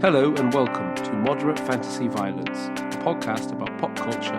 Hello and welcome to Moderate Fantasy Violence, a podcast about pop culture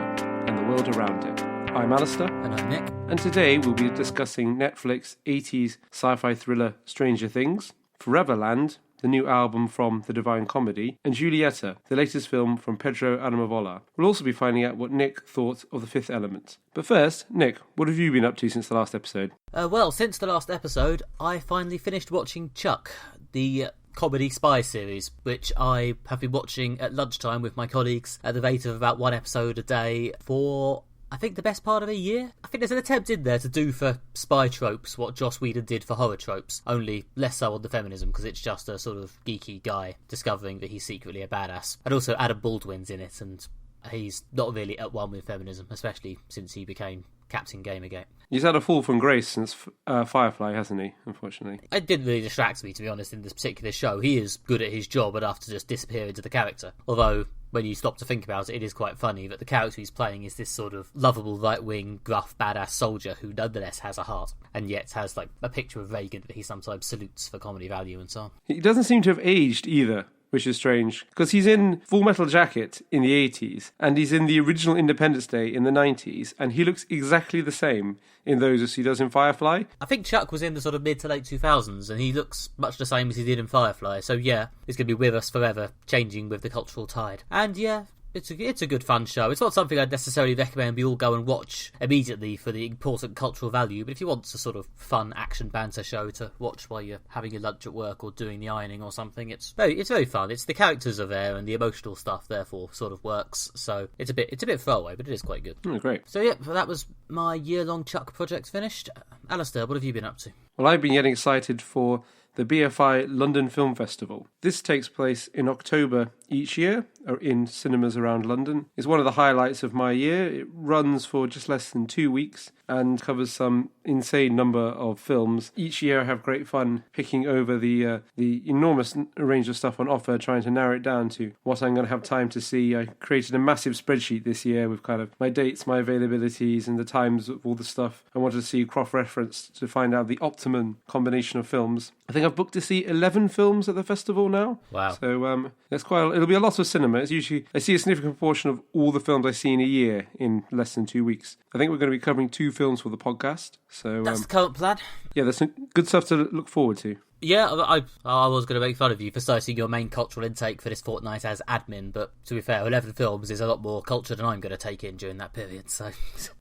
and the world around it. I'm Alastair. And I'm Nick. And today we'll be discussing Netflix 80s sci-fi thriller Stranger Things, Foreverland, the new album from The Divine Comedy, and Julieta, the latest film from Pedro Almodovar. We'll also be finding out what Nick thought of The Fifth Element. But first, Nick, what have you been up to since the last episode? Since the last episode, I finally finished watching Chuck, the comedy spy series, which I have been watching at lunchtime with my colleagues at the rate of about one episode a day for, I think, the best part of a year. I think there's an attempt in there to do for spy tropes what Joss Whedon did for horror tropes, only less so on the feminism, because it's just a sort of geeky guy discovering that he's secretly a badass. And also Adam Baldwin's in it, and he's not really at one with feminism, especially since he became Captain Gamergate. He's had a fall from grace since Firefly, hasn't he, unfortunately? It didn't really distract me, to be honest, in this particular show. He is good at his job enough to just disappear into the character. Although, when you stop to think about it, it is quite funny that the character he's playing is this sort of lovable, right-wing, gruff, badass soldier who nonetheless has a heart, and yet has like a picture of Reagan that he sometimes salutes for comedy value and so on. He doesn't seem to have aged either, which is strange, because he's in Full Metal Jacket in the 80s, and he's in the original Independence Day in the 90s, and he looks exactly the same in those as he does in Firefly. I think Chuck was in the sort of mid to late 2000s, and he looks much the same as he did in Firefly, so yeah, he's going to be with us forever, changing with the cultural tide. And yeah, it's a good fun show. It's not something I'd necessarily recommend we all go and watch immediately for the important cultural value, but if you want a sort of fun action banter show to watch while you're having your lunch at work or doing the ironing or something, it's very fun. It's the characters are there and the emotional stuff therefore sort of works, so it's a bit throwaway, but it is quite good. Oh, great. So yeah, that was my year-long Chuck project finished. Alastair, what have you been up to? Well, I've been getting excited for the BFI London Film Festival. This takes place in October each year in cinemas around London. It's one of the highlights of my year. It runs for just less than 2 weeks and covers some insane number of films. Each year I have great fun picking over the enormous range of stuff on offer, trying to narrow it down to what I'm going to have time to see. I created a massive spreadsheet this year with kind of my dates, my availabilities, and the times of all the stuff I wanted to see cross-referenced to find out the optimum combination of films. I think I've booked to see 11 films at the festival now. Wow. So it'll be a lot of cinema. It's usually, I see a significant proportion of all the films I see in a year in less than 2 weeks. I think we're going to be covering 2 films for the podcast. So that's the current plan. Yeah, there's some good stuff to look forward to. Yeah, I was going to make fun of you for citing your main cultural intake for this fortnight as admin, but to be fair, 11 films is a lot more culture than I'm going to take in during that period, so...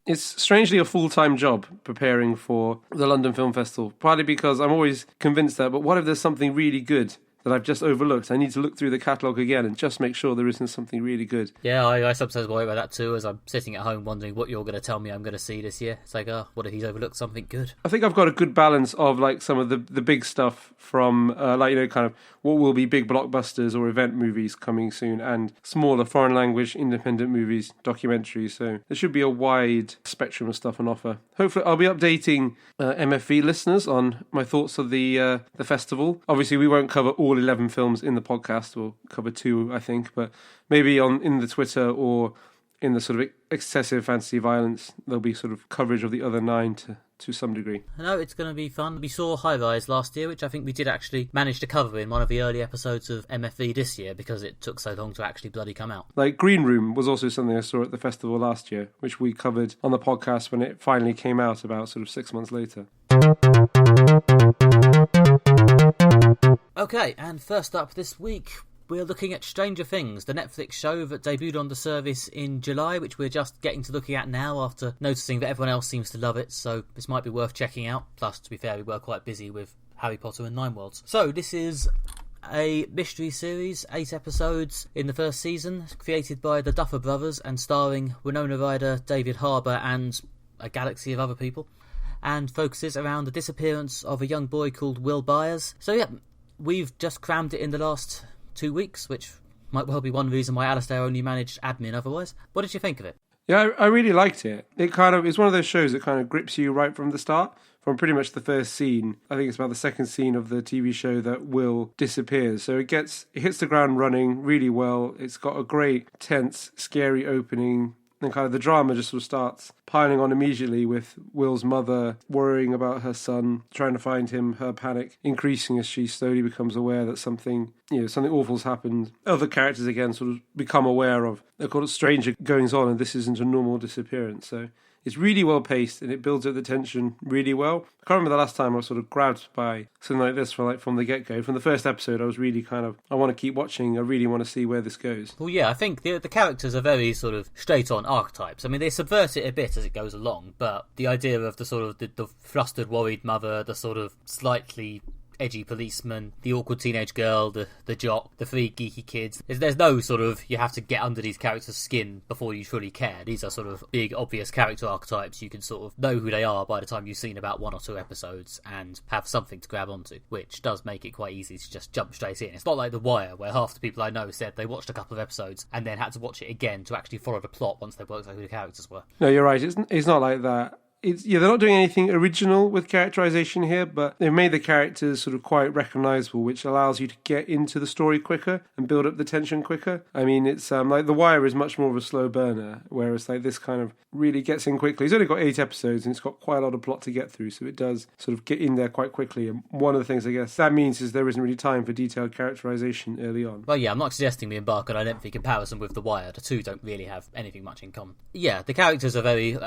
It's strangely a full-time job preparing for the London Film Festival, partly because I'm always convinced that, but what if there's something really good that I've just overlooked? I need to look through the catalogue again and just make sure there isn't something really good. Yeah, I sometimes worry about that too, as I'm sitting at home wondering what you're going to tell me I'm going to see this year. It's like, what if he's overlooked something good? I think I've got a good balance of like some of the big stuff from kind of what will be big blockbusters or event movies coming soon, and smaller foreign language independent movies, documentaries. So there should be a wide spectrum of stuff on offer. Hopefully I'll be updating MFV listeners on my thoughts of the festival. Obviously we won't cover all 11 films in the podcast. We'll cover 2, I think, but maybe in the Twitter or in the sort of excessive fantasy violence, there'll be sort of coverage of the other 9 to some degree. No, it's going to be fun. We saw High Rise last year, which I think we did actually manage to cover in one of the early episodes of MFV this year because it took so long to actually bloody come out. Like Green Room was also something I saw at the festival last year, which we covered on the podcast when it finally came out about sort of 6 months later. Okay, and first up this week, we're looking at Stranger Things, the Netflix show that debuted on the service in July, which we're just getting to looking at now after noticing that everyone else seems to love it, so this might be worth checking out. Plus, to be fair, we were quite busy with Harry Potter and Nine Worlds. So, this is a mystery series, 8 episodes in the first season, created by the Duffer Brothers and starring Winona Ryder, David Harbour and a galaxy of other people, and focuses around the disappearance of a young boy called Will Byers. So yeah, we've just crammed it in the last 2 weeks, which might well be one reason why Alastair only managed admin otherwise. What did you think of it? Yeah, I really liked it. It's one of those shows that kind of grips you right from the start. From pretty much the first scene, I think it's about the second scene of the TV show that Will disappears. So it hits the ground running really well. It's got a great, tense, scary opening. And kind of the drama just sort of starts piling on immediately, with Will's mother worrying about her son, trying to find him, her panic increasing as she slowly becomes aware that something awful's happened. Other characters again sort of become aware of, they're called stranger goings on, and this isn't a normal disappearance. So it's really well paced and it builds up the tension really well. I can't remember the last time I was sort of grabbed by something like this from the get-go. From the first episode, I was really I want to keep watching. I really want to see where this goes. Well, yeah, I think the characters are very sort of straight-on archetypes. I mean, they subvert it a bit as it goes along, but the idea of the sort of the flustered, worried mother, the sort of slightly edgy policeman, the awkward teenage girl, the jock, the three geeky kids. There's no sort of, you have to get under these characters' skin before you truly care. These are sort of big, obvious character archetypes. You can sort of know who they are by the time you've seen about 1 or 2 episodes and have something to grab onto, which does make it quite easy to just jump straight in. It's not like The Wire, where half the people I know said they watched a couple of episodes and then had to watch it again to actually follow the plot once they worked out who the characters were. No, you're right. It's not like that. They're not doing anything original with characterization here, but they've made the characters sort of quite recognizable, which allows you to get into the story quicker and build up the tension quicker. I mean, it's like The Wire is much more of a slow burner, whereas like this kind of really gets in quickly. It's only got 8 episodes and it's got quite a lot of plot to get through, so it does sort of get in there quite quickly. And one of the things I guess that means is there isn't really time for detailed characterization early on. Well, yeah, I'm not suggesting we embark on an lengthy comparison with The Wire. The two don't really have anything much in common. Yeah, the characters are very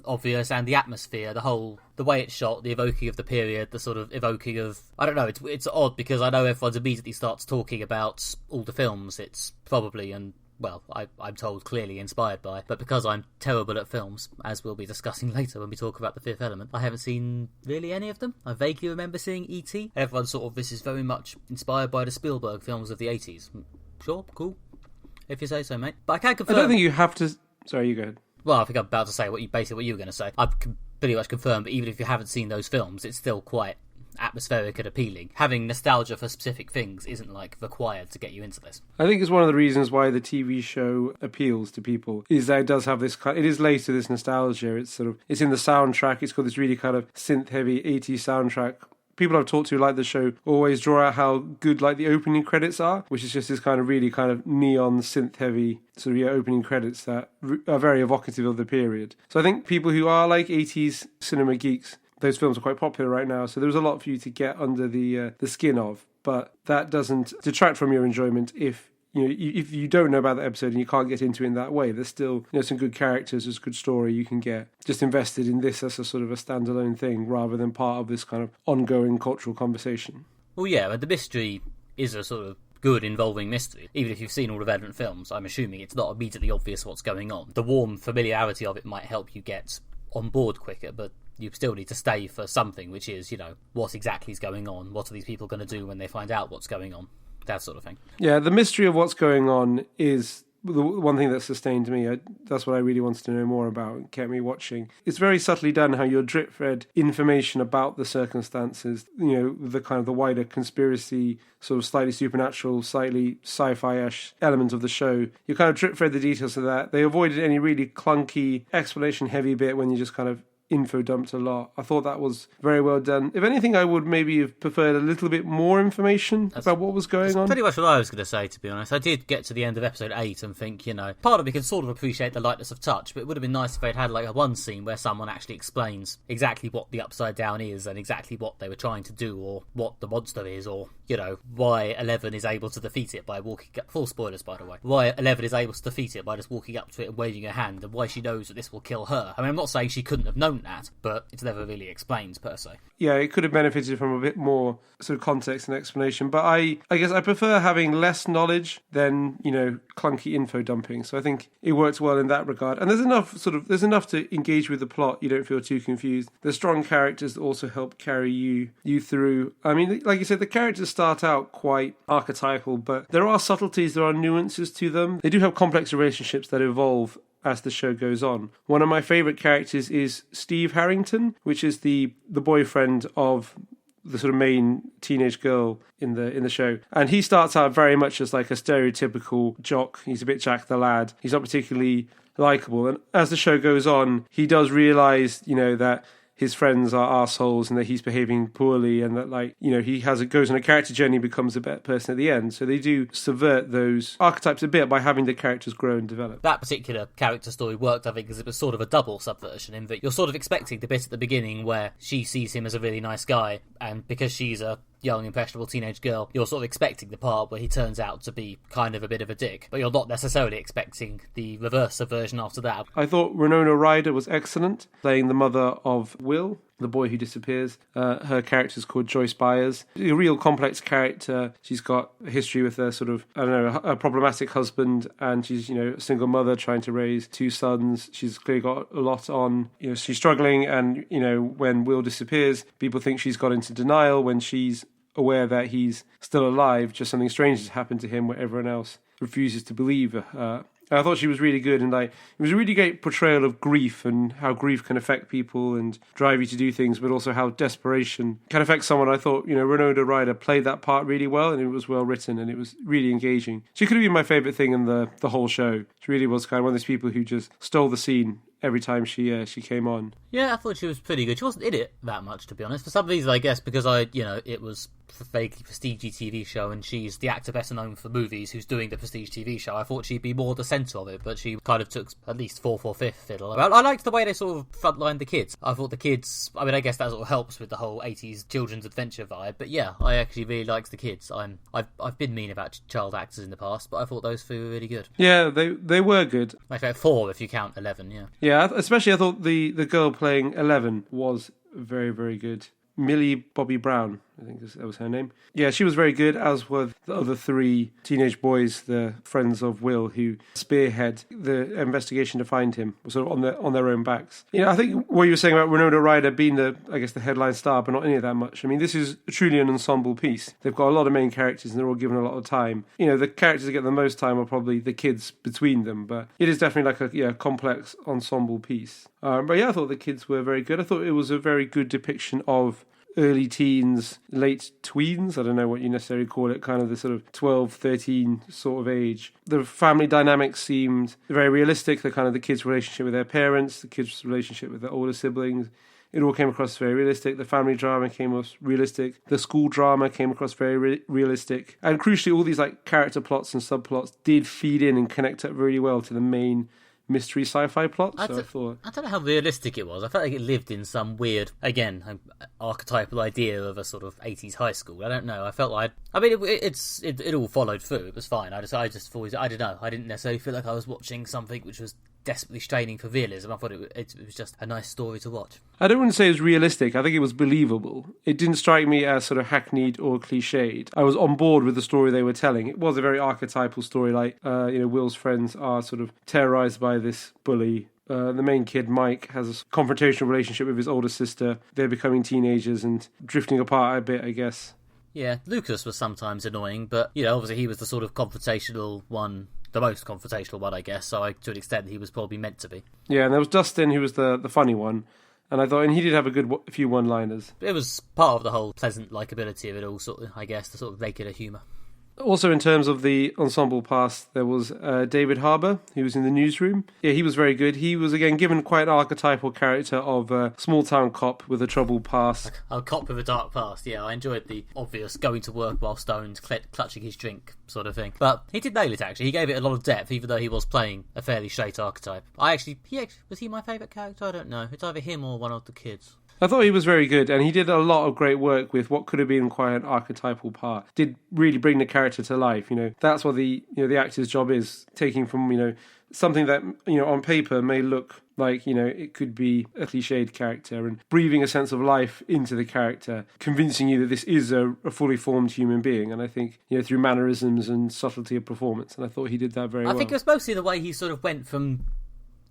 obvious, and the atmosphere, the way it's shot, the evoking of the period, the sort of evoking of, I don't know, it's odd because I know everyone immediately starts talking about all the films it's probably, and well, I'm told clearly inspired by, but because I'm terrible at films, as we'll be discussing later when we talk about The Fifth Element, I haven't seen really any of them. I vaguely remember seeing E.T. Everyone's sort of, this is very much inspired by the Spielberg films of the 80s. Sure, cool, if you say so, mate. But I can't confirm. I don't think you have to... Sorry, you go ahead. Well, I think I'm about to say what you were going to say. I've pretty much confirmed, but even if you haven't seen those films, it's still quite atmospheric and appealing. Having nostalgia for specific things isn't like required to get you into this. I think it's one of the reasons why the TV show appeals to people, is that it does have this kind, it is laid to this nostalgia. It's in the soundtrack. It's got this really kind of synth heavy 80s soundtrack. People I've talked to like the show always draw out how good like the opening credits are, which is just this kind of really kind of neon synth heavy sort of opening credits that are very evocative of the period. So I think people who are like 80s cinema geeks, those films are quite popular right now, so there's a lot for you to get under the skin of, but that doesn't detract from your enjoyment if you don't know about that episode and you can't get into it in that way. There's still some good characters, there's a good story. You can get just invested in this as a sort of a standalone thing rather than part of this kind of ongoing cultural conversation. Well, yeah, but the mystery is a sort of good involving mystery. Even if you've seen all the relevant films, I'm assuming it's not immediately obvious what's going on. The warm familiarity of it might help you get on board quicker, but you still need to stay for something, which is, what exactly is going on? What are these people going to do when they find out what's going on? That sort of thing. Yeah, the mystery of what's going on is the one thing that sustained me. That's what I really wanted to know more about and kept me watching. It's very subtly done how you're drip-fed information about the circumstances, the kind of the wider conspiracy, sort of slightly supernatural, slightly sci-fi-ish element of the show. You kind of drip-fed the details of that. They avoided any really clunky, explanation-heavy bit when you just kind of info dumped a lot. I thought that was very well done. If anything, I would maybe have preferred a little bit more information about what was going on. Pretty much what I was going to say, to be honest. I did get to the end of episode 8 and think, part of me can sort of appreciate the lightness of touch, but it would have been nice if they'd had like a one scene where someone actually explains exactly what the Upside Down is and exactly what they were trying to do, or what the monster is, or why 11 is able to defeat it by walking up. Full spoilers, by the way. Why 11 is able to defeat it by just walking up to it and waving her hand, and why she knows that this will kill her. I mean, I'm not saying she couldn't have known that, but it's never really explained per se. Yeah, it could have benefited from a bit more sort of context and explanation, but I guess I prefer having less knowledge than clunky info dumping. So I think it works well in that regard, and there's enough to engage with the plot. You don't feel too confused. There's strong characters that also help carry you through. I mean, like you said, the characters start out quite archetypal, but there are subtleties, there are nuances to them. They do have complex relationships that evolve as the show goes on. One of my favourite characters is Steve Harrington, which is the boyfriend of the sort of main teenage girl in the show. And he starts out very much as like a stereotypical jock. He's a bit Jack the Lad. He's not particularly likeable. And as the show goes on, he does realise, that his friends are arseholes and that he's behaving poorly, and that, like, you know, he goes on a character journey and becomes a better person at the end. So they do subvert those archetypes a bit by having the characters grow and develop. That particular character story worked, I think, because it was sort of a double subversion, in that you're sort of expecting the bit at the beginning where she sees him as a really nice guy, and because she's a young, impressionable teenage girl, you're sort of expecting the part where he turns out to be kind of a bit of a dick, but you're not necessarily expecting the reverse subversion after that. I thought Winona Ryder was excellent, playing the mother of Will, the boy who disappears. Her character's called Joyce Byers. A real complex character. She's got a history with a sort of, a problematic husband, and she's, a single mother trying to raise two sons. She's clearly got a lot on. She's struggling, and, when Will disappears, people think she's got into denial when she's aware that he's still alive. Just something strange has happened to him where everyone else refuses to believe her. I thought she was really good, and it was a really great portrayal of grief and how grief can affect people and drive you to do things, but also how desperation can affect someone. I thought, Winona Ryder played that part really well, and it was well written, and it was really engaging. She could have been my favourite thing in the whole show. She really was kind of one of those people who just stole the scene every time she came on. Yeah, I thought she was pretty good. She wasn't in it that much, to be honest. For some reason, I guess, because it was a vaguely prestige TV show, and she's the actor better known for movies who's doing the prestige TV show. I thought she'd be more the centre of it, but she kind of took at least fourth or fifth fiddle. I liked the way they sort of frontlined the kids. I thought the kids, I guess that sort of helps with the whole 80s children's adventure vibe, but yeah, I actually really liked the kids. I've been mean about child actors in the past, but I thought those three were really good. Yeah, they were good. My favourite 4 if you count 11, yeah. Yeah, especially I thought the girl playing 11 was very, very good. Millie Bobby Brown, I think that was her name. Yeah, she was very good, as were the other 3 teenage boys, the friends of Will, who spearhead the investigation to find him, sort of on their own backs. I think what you were saying about Winona Ryder being the headline star, but not any of that much. I mean, this is truly an ensemble piece. They've got a lot of main characters, and they're all given a lot of time. The characters that get the most time are probably the kids between them, but it is definitely like a complex ensemble piece. But yeah, I thought the kids were very good. I thought it was a very good depiction of early teens, late tweens, I don't know what you necessarily call it, kind of the sort of 12, 13 sort of age. The family dynamics seemed very realistic, the kids' relationship with their parents, the kids' relationship with their older siblings. It all came across very realistic. The family drama came across realistic. The school drama came across very realistic. And crucially, all these character plots and subplots did feed in and connect up really well to the main mystery sci-fi plot. I don't know how realistic it was. I felt like it lived in some weird, again, archetypal idea of a sort of 80s high school. I don't know. I felt like, it all followed through. It was fine. I don't know. I didn't necessarily feel like I was watching something which was desperately straining for realism. I thought it was just a nice story to watch. I don't want to say it was realistic. I think it was believable. It didn't strike me as sort of hackneyed or cliched. I was on board with the story they were telling. It was a very archetypal story, Will's friends are sort of terrorized by this bully. The main kid, Mike, has a confrontational relationship with his older sister. They're becoming teenagers and drifting apart a bit, I guess. Yeah, Lucas was sometimes annoying, but, obviously he was the sort of confrontational one, the most confrontational one, I guess, so to an extent he was probably meant to be. Yeah, and there was Dustin, who was the funny one, and I thought, and he did have a few one-liners. It was part of the whole pleasant likability of it all, sort of, I guess, the sort of regular humour. Also, in terms of the ensemble cast, there was David Harbour, who was in the newsroom. Yeah, he was very good. He was, again, given quite an archetypal character of a small-town cop with a troubled past. A cop with a dark past, yeah. I enjoyed the obvious going to work while stoned, clutching his drink sort of thing. But he did nail it, actually. He gave it a lot of depth, even though he was playing a fairly straight archetype. Was he my favourite character? I don't know. It's either him or one of the kids. I thought he was very good, and he did a lot of great work with what could have been quite an archetypal part. Did really bring the character to life. That's what the actor's job is, taking from something that on paper may look like it could be a cliched character, and breathing a sense of life into the character, convincing you that this is a fully formed human being. And I think through mannerisms and subtlety of performance, and I thought he did that very well. I think it was mostly the way he sort of went from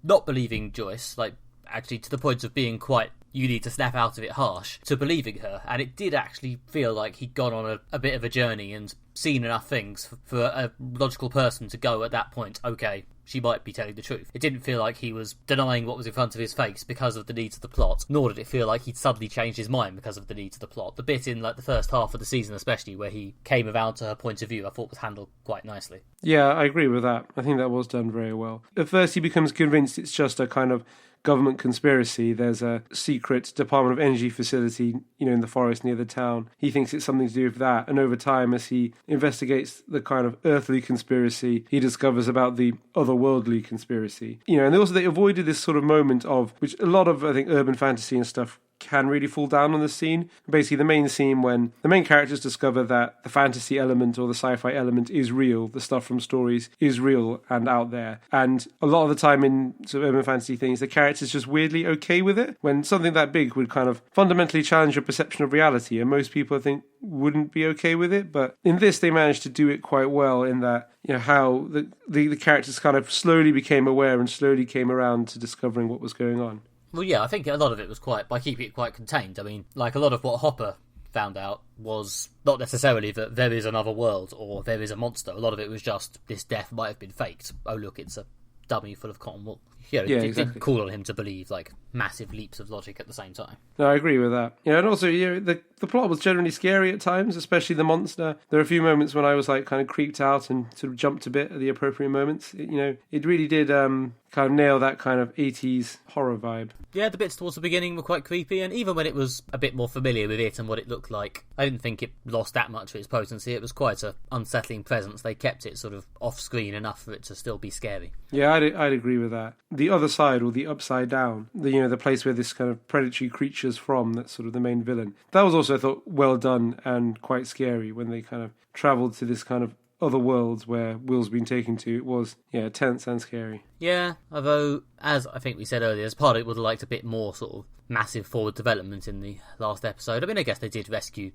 not believing Joyce, actually to the point of being quite, you need to snap out of it harsh, to believing her. And it did actually feel like he'd gone on a bit of a journey and seen enough things for a logical person to go at that point, okay, she might be telling the truth. It didn't feel like he was denying what was in front of his face because of the needs of the plot, nor did it feel like he'd suddenly changed his mind because of the needs of the plot. The bit in the first half of the season especially, where he came around to her point of view, I thought was handled quite nicely. Yeah, I agree with that. I think that was done very well. At first he becomes convinced it's just a kind of government conspiracy. There's a secret Department of Energy facility, in the forest near the town. He thinks it's something to do with that. And over time, as he investigates the kind of earthly conspiracy, he discovers about the otherworldly conspiracy. And also they avoided this sort of moment of, which a lot of, I think, urban fantasy and stuff can really fall down on the scene. Basically, the main scene when the main characters discover that the fantasy element or the sci-fi element is real, the stuff from stories is real and out there. And a lot of the time in sort of urban fantasy things, the character's just weirdly okay with it, when something that big would kind of fundamentally challenge your perception of reality, and most people, I think, wouldn't be okay with it. But in this, they managed to do it quite well in that, how the characters kind of slowly became aware and slowly came around to discovering what was going on. Well, yeah, I think a lot of it was by keeping it quite contained. I mean, like a lot of what Hopper found out was not necessarily that there is another world or there is a monster. A lot of it was just this death might have been faked. Oh, look, it's a dummy full of cotton wool. It exactly. didn't call on him to believe like massive leaps of logic at the same time. No, I agree with that. And also, the plot was generally scary at times, especially the monster. There are a few moments when I was like kind of creeped out and sort of jumped a bit at the appropriate moments. It really did kind of nail that kind of 80s horror vibe. Yeah, the bits towards the beginning were quite creepy, and even when it was a bit more familiar with it and what it looked like, I didn't think it lost that much of its potency. It was quite an unsettling presence. They kept it sort of off-screen enough for it to still be scary. Yeah, I'd agree with that. The other side, or the upside down, the place where this kind of predatory creature's from, that's sort of the main villain. That was also, I thought, well done and quite scary when they kind of travelled to this kind of other worlds where Will's been taken to. It was, tense and scary. Yeah, although, as I think we said earlier, as part of it would have liked a bit more sort of massive forward development in the last episode. I mean, I guess they did rescue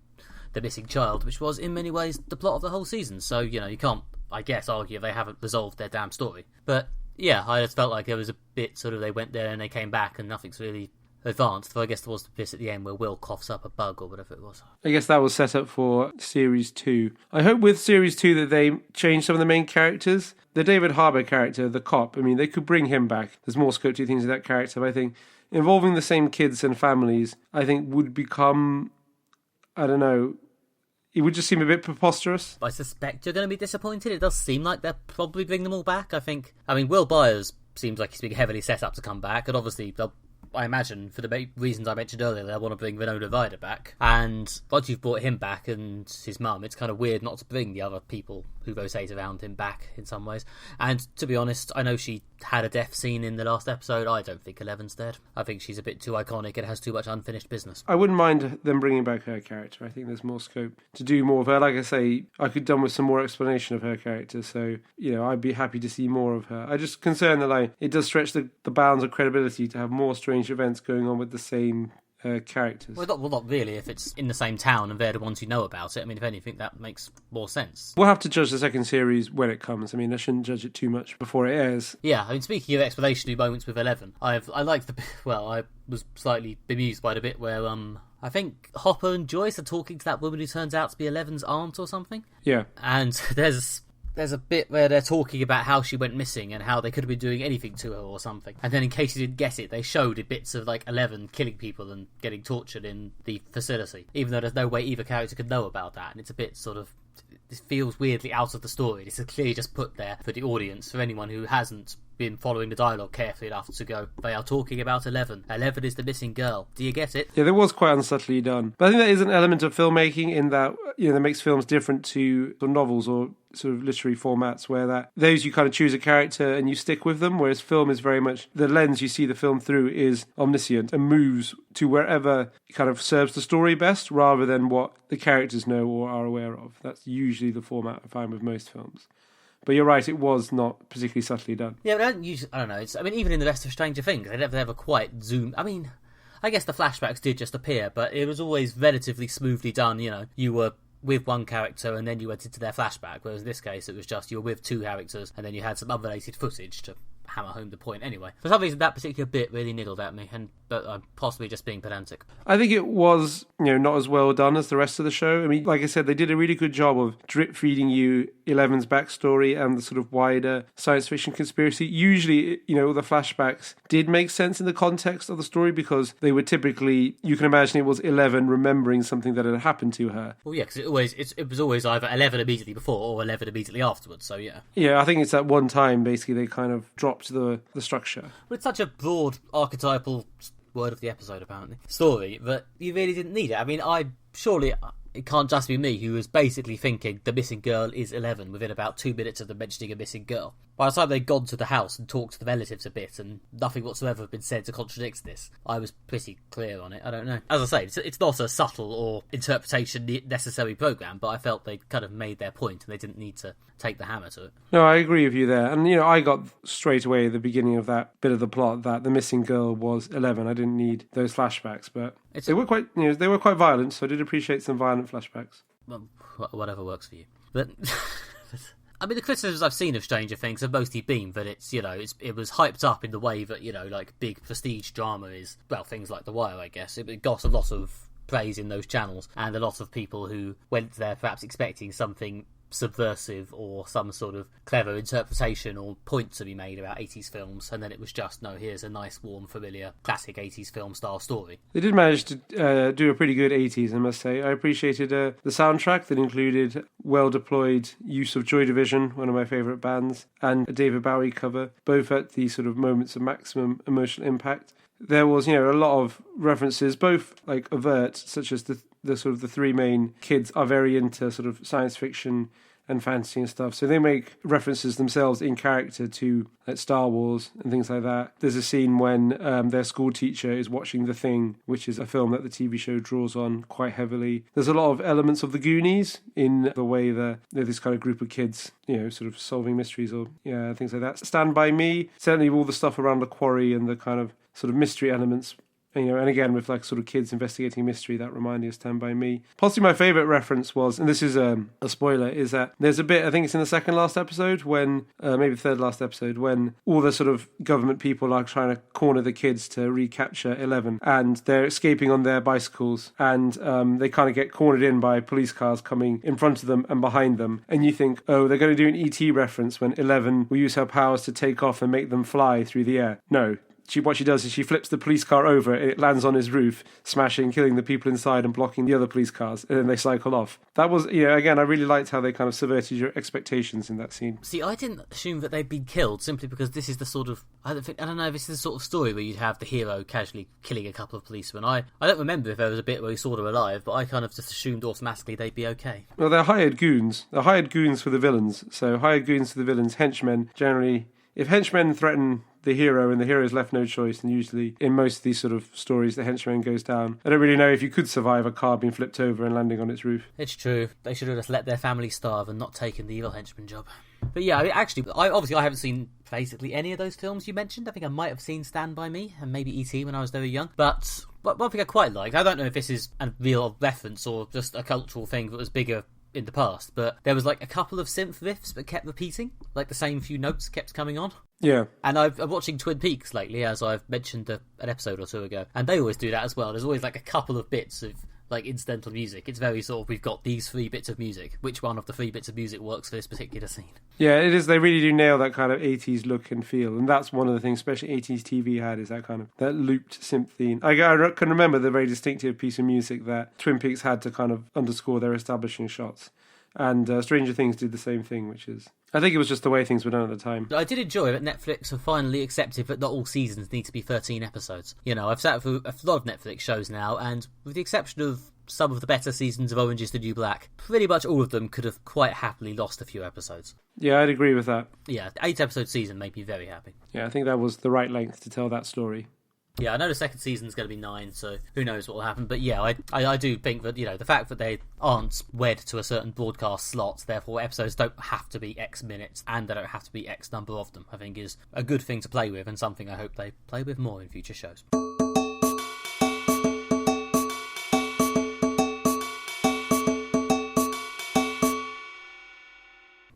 the missing child, which was, in many ways, the plot of the whole season. So, you can't, I guess, argue they haven't resolved their damn story. But, yeah, I just felt like there was a bit sort of they went there and they came back and nothing's really advanced. So I guess there was the bit at the end where Will coughs up a bug or whatever it was. I guess that was set up for Series 2. I hope with Series 2 that they change some of the main characters. The David Harbour character, the cop, I mean, they could bring him back. There's more scope to things with that character, but I think involving the same kids and families, I think would become, I don't know, it would just seem a bit preposterous. I suspect you're going to be disappointed. It does seem like they'll probably bring them all back, I think. I mean, Will Byers seems like he's being heavily set up to come back, and obviously I imagine, for the reasons I mentioned earlier, they'll want to bring Winona Ryder back. And once you've brought him back and his mum, it's kind of weird not to bring the other people who rotate around him back in some ways. And to be honest, I know she had a death scene in the last episode. I don't think Eleven's dead. I think she's a bit too iconic and has too much unfinished business. I wouldn't mind them bringing back her character. I think there's more scope to do more of her. Like I say, I could done with some more explanation of her character. So, I'd be happy to see more of her. I just concerned that it does stretch the bounds of credibility to have more strange events going on with the same characters. Well, not really, if it's in the same town and they're the ones who know about it. I mean, if anything, that makes more sense. We'll have to judge the second series when it comes. I mean, I shouldn't judge it too much before it airs. Yeah, I mean, speaking of explanationary moments with 11, I liked I was slightly bemused by the bit where, I think Hopper and Joyce are talking to that woman who turns out to be 11's aunt or something. Yeah. And there's a bit where they're talking about how she went missing and how they could have been doing anything to her or something. And then in case you didn't get it, they showed bits of 11 killing people and getting tortured in the facility, even though there's no way either character could know about that. And it's a bit sort of, this feels weirdly out of the story. This is clearly just put there for the audience, for anyone who hasn't been following the dialogue carefully enough to go, they are talking about 11. 11 is the missing girl. Do you get it? Yeah, that was quite unsubtly done. But I think that is an element of filmmaking in that, that makes films different to novels or sort of literary formats, where those you kind of choose a character and you stick with them, whereas film is very much the lens you see the film through is omniscient and moves to wherever kind of serves the story best rather than what the characters know or are aware of. That's usually the format I find with most films. But you're right, it was not particularly subtly done. Yeah, but I don't know. Even in the rest of Stranger Things, they never ever quite zoom. I mean, I guess the flashbacks did just appear, but it was always relatively smoothly done. You were with one character and then you went into their flashback, whereas in this case it was just you were with two characters and then you had some unrelated footage to hammer home the point anyway. For some reason that particular bit really niggled at me, but I'm possibly just being pedantic. I think it was, not as well done as the rest of the show. I mean, like I said, they did a really good job of drip feeding you Eleven's backstory and the sort of wider science fiction conspiracy. Usually, the flashbacks did make sense in the context of the story because they were typically, you can imagine it was 11 remembering something that had happened to her. Well, yeah, because it was always either 11 immediately before or 11 immediately afterwards, so yeah. Yeah, I think it's at one time, basically, they kind of dropped dropped the structure. Well, it's such a broad archetypal word of the episode, apparently, story, that you really didn't need it. I mean, surely it can't just be me who was basically thinking the missing girl is 11 within about 2 minutes of them mentioning a missing girl. By the time they'd gone to the house and talked to the relatives a bit, and nothing whatsoever had been said to contradict this, I was pretty clear on it. I don't know. As I say, it's not a subtle or interpretation necessary program, but I felt they kind of made their point and they didn't need to take the hammer to it. No, I agree with you there. And, I got straight away at the beginning of that bit of the plot that the missing girl was 11. I didn't need those flashbacks, but they were quite violent, so I did appreciate some violent flashbacks. Well, whatever works for you. But I mean, the criticisms I've seen of Stranger Things have mostly been that it was hyped up in the way that, like big prestige drama is, well, things like The Wire, I guess. It got a lot of praise in those channels, and a lot of people who went there perhaps expecting something subversive or some sort of clever interpretation or point to be made about 80s films, and then it was just, no, here's a nice, warm, familiar, classic 80s film style story. They did manage to do a pretty good 80s, I must say. I appreciated the soundtrack that included well-deployed use of Joy Division, one of my favourite bands, and a David Bowie cover, both at the sort of moments of maximum emotional impact. There was, a lot of references, both like overt, such as the sort of the three main kids are very into sort of science fiction and fantasy and stuff. So they make references themselves in character to like Star Wars and things like that. There's a scene when their school teacher is watching The Thing, which is a film that the TV show draws on quite heavily. There's a lot of elements of The Goonies in the way that this kind of group of kids, sort of solving mysteries or things like that. Stand By Me, certainly all the stuff around the quarry and the kind of sort of mystery elements. And again, with like sort of kids investigating mystery, that reminded me of Stand By Me. Possibly my favourite reference was, and this is a spoiler, is that there's a bit, I think it's in the second last episode, when, maybe third last episode, when all the sort of government people are trying to corner the kids to recapture 11, and they're escaping on their bicycles, and they kind of get cornered in by police cars coming in front of them and behind them, and you think, oh, they're going to do an E.T. reference when 11 will use her powers to take off and make them fly through the air. No. What she does is she flips the police car over and it lands on his roof, smashing, killing the people inside and blocking the other police cars, and then they cycle off. That was, again, I really liked how they kind of subverted your expectations in that scene. See, I didn't assume that they'd been killed simply because this is the sort of, I don't know, this is the sort of story where you'd have the hero casually killing a couple of policemen. I don't remember if there was a bit where he saw them alive, but I kind of just assumed automatically they'd be okay. Well, they're hired goons. They're hired goons for the villains. So hired goons for the villains, henchmen, generally, if henchmen threaten the hero and the hero's left no choice, and usually in most of these sort of stories the henchman goes down. I don't really know if you could survive a car being flipped over and landing on its roof. It's true. They should have just let their family starve and not taken the evil henchman job. But yeah, I haven't seen basically any of those films you mentioned. I think I might have seen Stand By Me and maybe E.T. when I was very young. But one thing I quite liked, I don't know if this is a real reference or just a cultural thing that was bigger in the past, but there was like a couple of synth riffs that kept repeating, like the same few notes kept coming on. Yeah. And I'm watching Twin Peaks lately, as I've mentioned an episode or two ago, and they always do that as well. There's always like a couple of bits of like incidental music. It's very sort of, we've got these 3 bits of music. Which one of the 3 bits of music works for this particular scene? Yeah, it is. They really do nail that kind of 80s look and feel. And that's one of the things, especially 80s TV had, is that kind of, that looped synth theme. I can remember the very distinctive piece of music that Twin Peaks had to kind of underscore their establishing shots. And Stranger Things did the same thing, which is, I think it was just the way things were done at the time. I did enjoy that Netflix have finally accepted that not all seasons need to be 13 episodes. I've sat through a lot of Netflix shows now, and with the exception of some of the better seasons of Orange is the New Black, pretty much all of them could have quite happily lost a few episodes. Yeah, I'd agree with that. Yeah, 8-episode season made me very happy. Yeah, I think that was the right length to tell that story. Yeah, I know the second season's going to be 9, so who knows what will happen. But yeah, I do think that, the fact that they aren't wed to a certain broadcast slot, therefore episodes don't have to be X minutes and they don't have to be X number of them, I think is a good thing to play with and something I hope they play with more in future shows.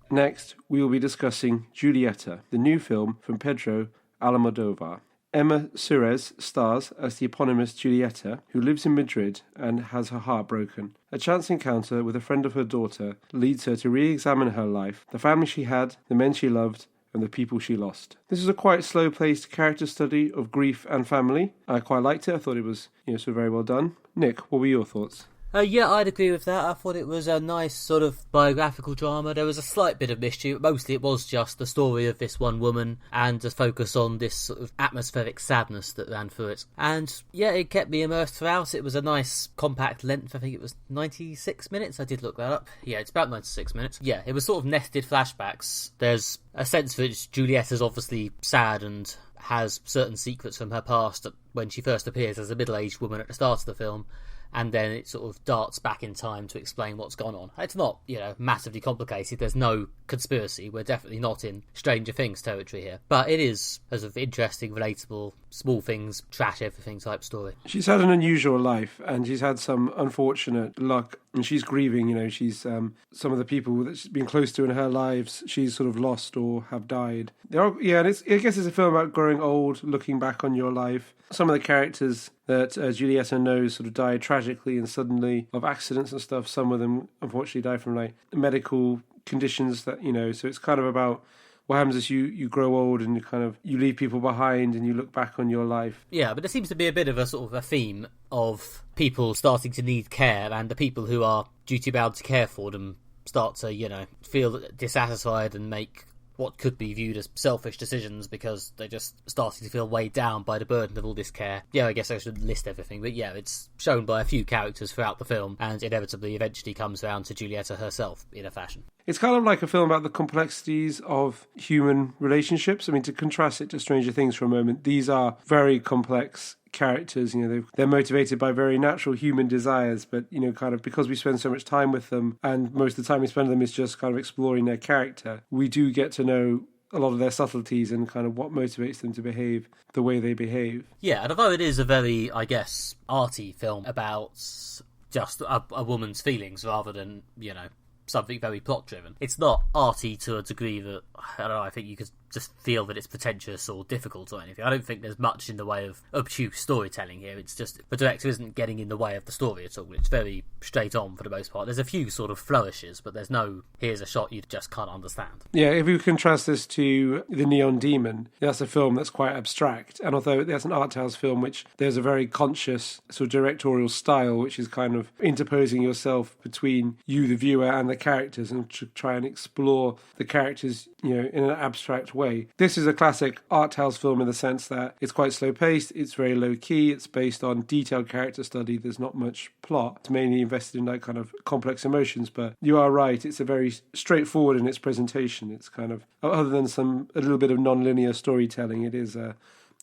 Next, we will be discussing Julieta, the new film from Pedro Almodovar. Emma Suarez stars as the eponymous Julieta, who lives in Madrid and has her heart broken. A chance encounter with a friend of her daughter leads her to re-examine her life, the family she had, the men she loved, and the people she lost. This is a quite slow-paced character study of grief and family. I quite liked it. I thought it was, so very well done. Nick, what were your thoughts? Yeah, I'd agree with that. I thought it was a nice sort of biographical drama. There was a slight bit of mystery, but mostly it was just the story of this one woman and a focus on this sort of atmospheric sadness that ran through it. And yeah, it kept me immersed throughout. It was a nice compact length. I think it was 96 minutes. I did look that up. Yeah, it's about 96 minutes. Yeah, it was sort of nested flashbacks. There's a sense that Julieta's obviously sad and has certain secrets from her past when she first appears as a middle-aged woman at the start of the film. And then it sort of darts back in time to explain what's gone on. It's not, massively complicated. There's no conspiracy. We're definitely not in Stranger Things territory here. But it is a sort of interesting, relatable, small things, trash everything type story. She's had an unusual life, and she's had some unfortunate luck, and she's grieving. She's some of the people that she's been close to in her lives, she's sort of lost or have died. And I guess it's a film about growing old, looking back on your life. Some of the characters that Julieta knows sort of die tragically and suddenly of accidents and stuff. Some of them unfortunately die from medical conditions that, so it's kind of about what happens as you grow old and you leave people behind and you look back on your life. Yeah, but there seems to be a bit of a sort of a theme of people starting to need care, and the people who are duty-bound to care for them start to, feel dissatisfied and make what could be viewed as selfish decisions because they're just starting to feel weighed down by the burden of all this care. Yeah, I guess I should list everything, but yeah, it's shown by a few characters throughout the film, and inevitably eventually comes down to Julieta herself in a fashion. It's kind of like a film about the complexities of human relationships. I mean, to contrast it to Stranger Things for a moment, these are very complex characters. They're motivated by very natural human desires, but kind of because we spend so much time with them, and most of the time we spend them is just kind of exploring their character, we do get to know a lot of their subtleties and kind of what motivates them to behave the way they behave. Yeah, and although it is a very, I guess, arty film about just a woman's feelings rather than, something very plot-driven, it's not arty to a degree that, I don't know, I think you could just feel that it's pretentious or difficult or anything. I don't think there's much in the way of obtuse storytelling here. It's just the director isn't getting in the way of the story at all. It's very straight on for the most part. There's a few sort of flourishes, but there's no, here's a shot you just can't understand. Yeah, if you contrast this to The Neon Demon, that's a film that's quite abstract. And although that's an art house film, which there's a very conscious sort of directorial style, which is kind of interposing yourself between you, the viewer, and the characters, and to try and explore the characters, in an abstract way. This is a classic art house film in the sense that it's quite slow paced, it's very low key, it's based on detailed character study, there's not much plot. It's mainly invested in kind of complex emotions, but you are right, it's a very straightforward in its presentation. It's kind of, other than a little bit of non-linear storytelling, it is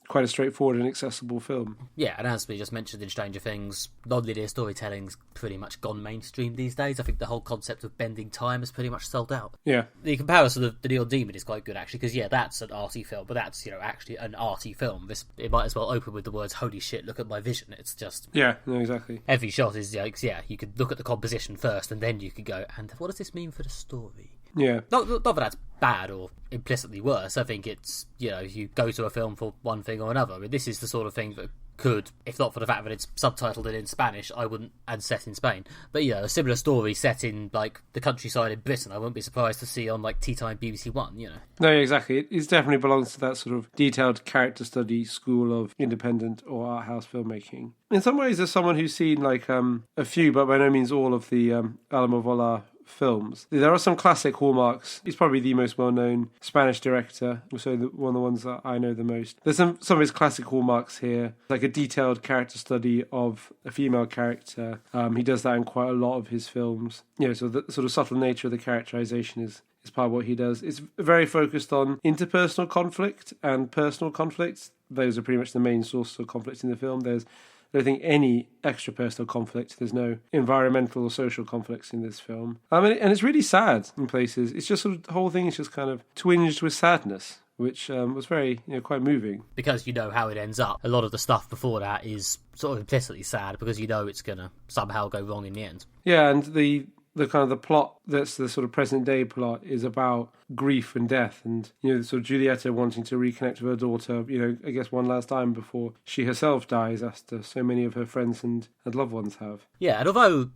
quite a straightforward and accessible film. Yeah, and as we just mentioned in Stranger Things, non-linear storytelling's pretty much gone mainstream these days. I think the whole concept of bending time is pretty much sold out. Yeah. The comparison of The Neon Demon is quite good, actually, because, that's an arty film, but that's, actually an arty film. It might as well open with the words, holy shit, look at my vision. It's just... Yeah, no, exactly. Every shot is, you could look at the composition first, and then you could go, and what does this mean for the story? Yeah. Not that that's bad or implicitly worse. I think it's, you go to a film for one thing or another. I mean, this is the sort of thing that could, if not for the fact that it's subtitled and in Spanish, and set in Spain. But, a similar story set in, the countryside in Britain, I wouldn't be surprised to see on, Tea Time BBC One, No, exactly. It definitely belongs to that sort of detailed character study school of independent or art house filmmaking. In some ways, as someone who's seen, a few, but by no means all of the Almodovar films, there are some classic hallmarks. He's probably the most well-known Spanish director, so one of the ones that I know the most. There's some of his classic hallmarks here, like a detailed character study of a female character. He does that in quite a lot of his films. So the sort of subtle nature of the characterization is part of what he does. It's very focused on interpersonal conflict and personal conflicts. Those are pretty much the main source of conflict in the film. I don't think any extra personal conflict. There's no environmental or social conflicts in this film. And it's really sad in places. It's just sort of, the whole thing is just kind of twinged with sadness, which was very, quite moving. Because you know how it ends up. A lot of the stuff before that is sort of implicitly sad because it's going to somehow go wrong in the end. Yeah, and the kind of the plot that's the sort of present day plot is about grief and death, and sort of Julieta wanting to reconnect with her daughter, I guess one last time before she herself dies, as so many of her friends and loved ones have. Yeah, and although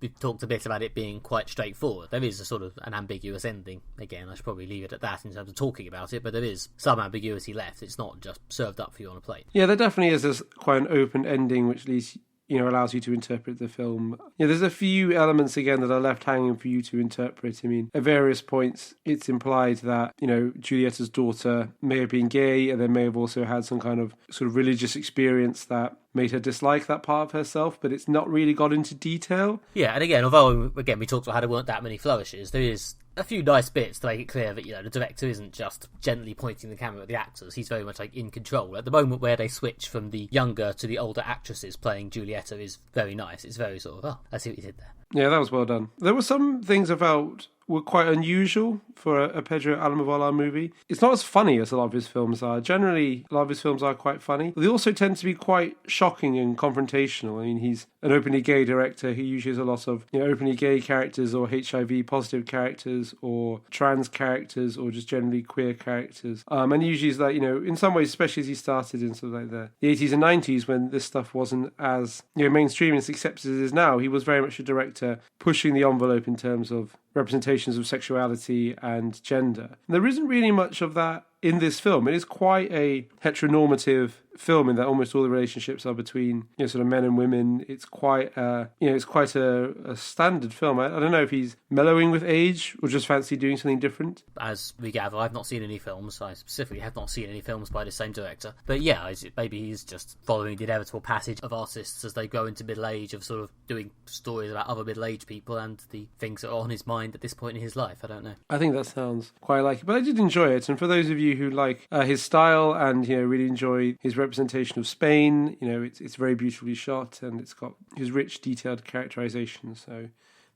we've talked a bit about it being quite straightforward, there is a sort of an ambiguous ending. Again, I should probably leave it at that in terms of talking about it, but there is some ambiguity left. It's not just served up for you on a plate. Yeah, there definitely is quite an open ending which leaves allows you to interpret the film. There's a few elements again that are left hanging for you to interpret. I mean, at various points, it's implied that, Julieta's daughter may have been gay and then may have also had some kind of sort of religious experience that made her dislike that part of herself, but it's not really got into detail. Yeah, and again, although, we talked about how there weren't that many flourishes, there is a few nice bits to make it clear that, the director isn't just gently pointing the camera at the actors. He's very much, in control. At the moment where they switch from the younger to the older actresses playing Julieta is very nice. It's very sort of, I see what you did there. Yeah, that was well done. There were some things I felt were quite unusual for a Pedro Almodovar movie. It's not as funny as a lot of his films are. Generally, a lot of his films are quite funny. But they also tend to be quite shocking and confrontational. I mean, he's an openly gay director. He usually has a lot of openly gay characters or HIV-positive characters or trans characters or just generally queer characters. And usually is in some ways, especially as he started in sort of like the 80s and 90s when this stuff wasn't as mainstream and as accepted as it is now, he was very much a director pushing the envelope in terms of representations of sexuality and gender. And there isn't really much of that in this film. It is quite a heteronormative film in that almost all the relationships are between sort of men and women. It's quite it's quite a standard film. I don't know if he's mellowing with age or just fancy doing something different. As we gather, I've not seen any films. I specifically have not seen any films by the same director. But yeah, maybe he's just following the inevitable passage of artists as they go into middle age, of sort of doing stories about other middle-aged people and the things that are on his mind at this point in his life. I don't know. I think that sounds quite like it, but I did enjoy it. And for those of you who like his style and really enjoy his representation of Spain, it's very beautifully shot and it's got his rich, detailed characterization. So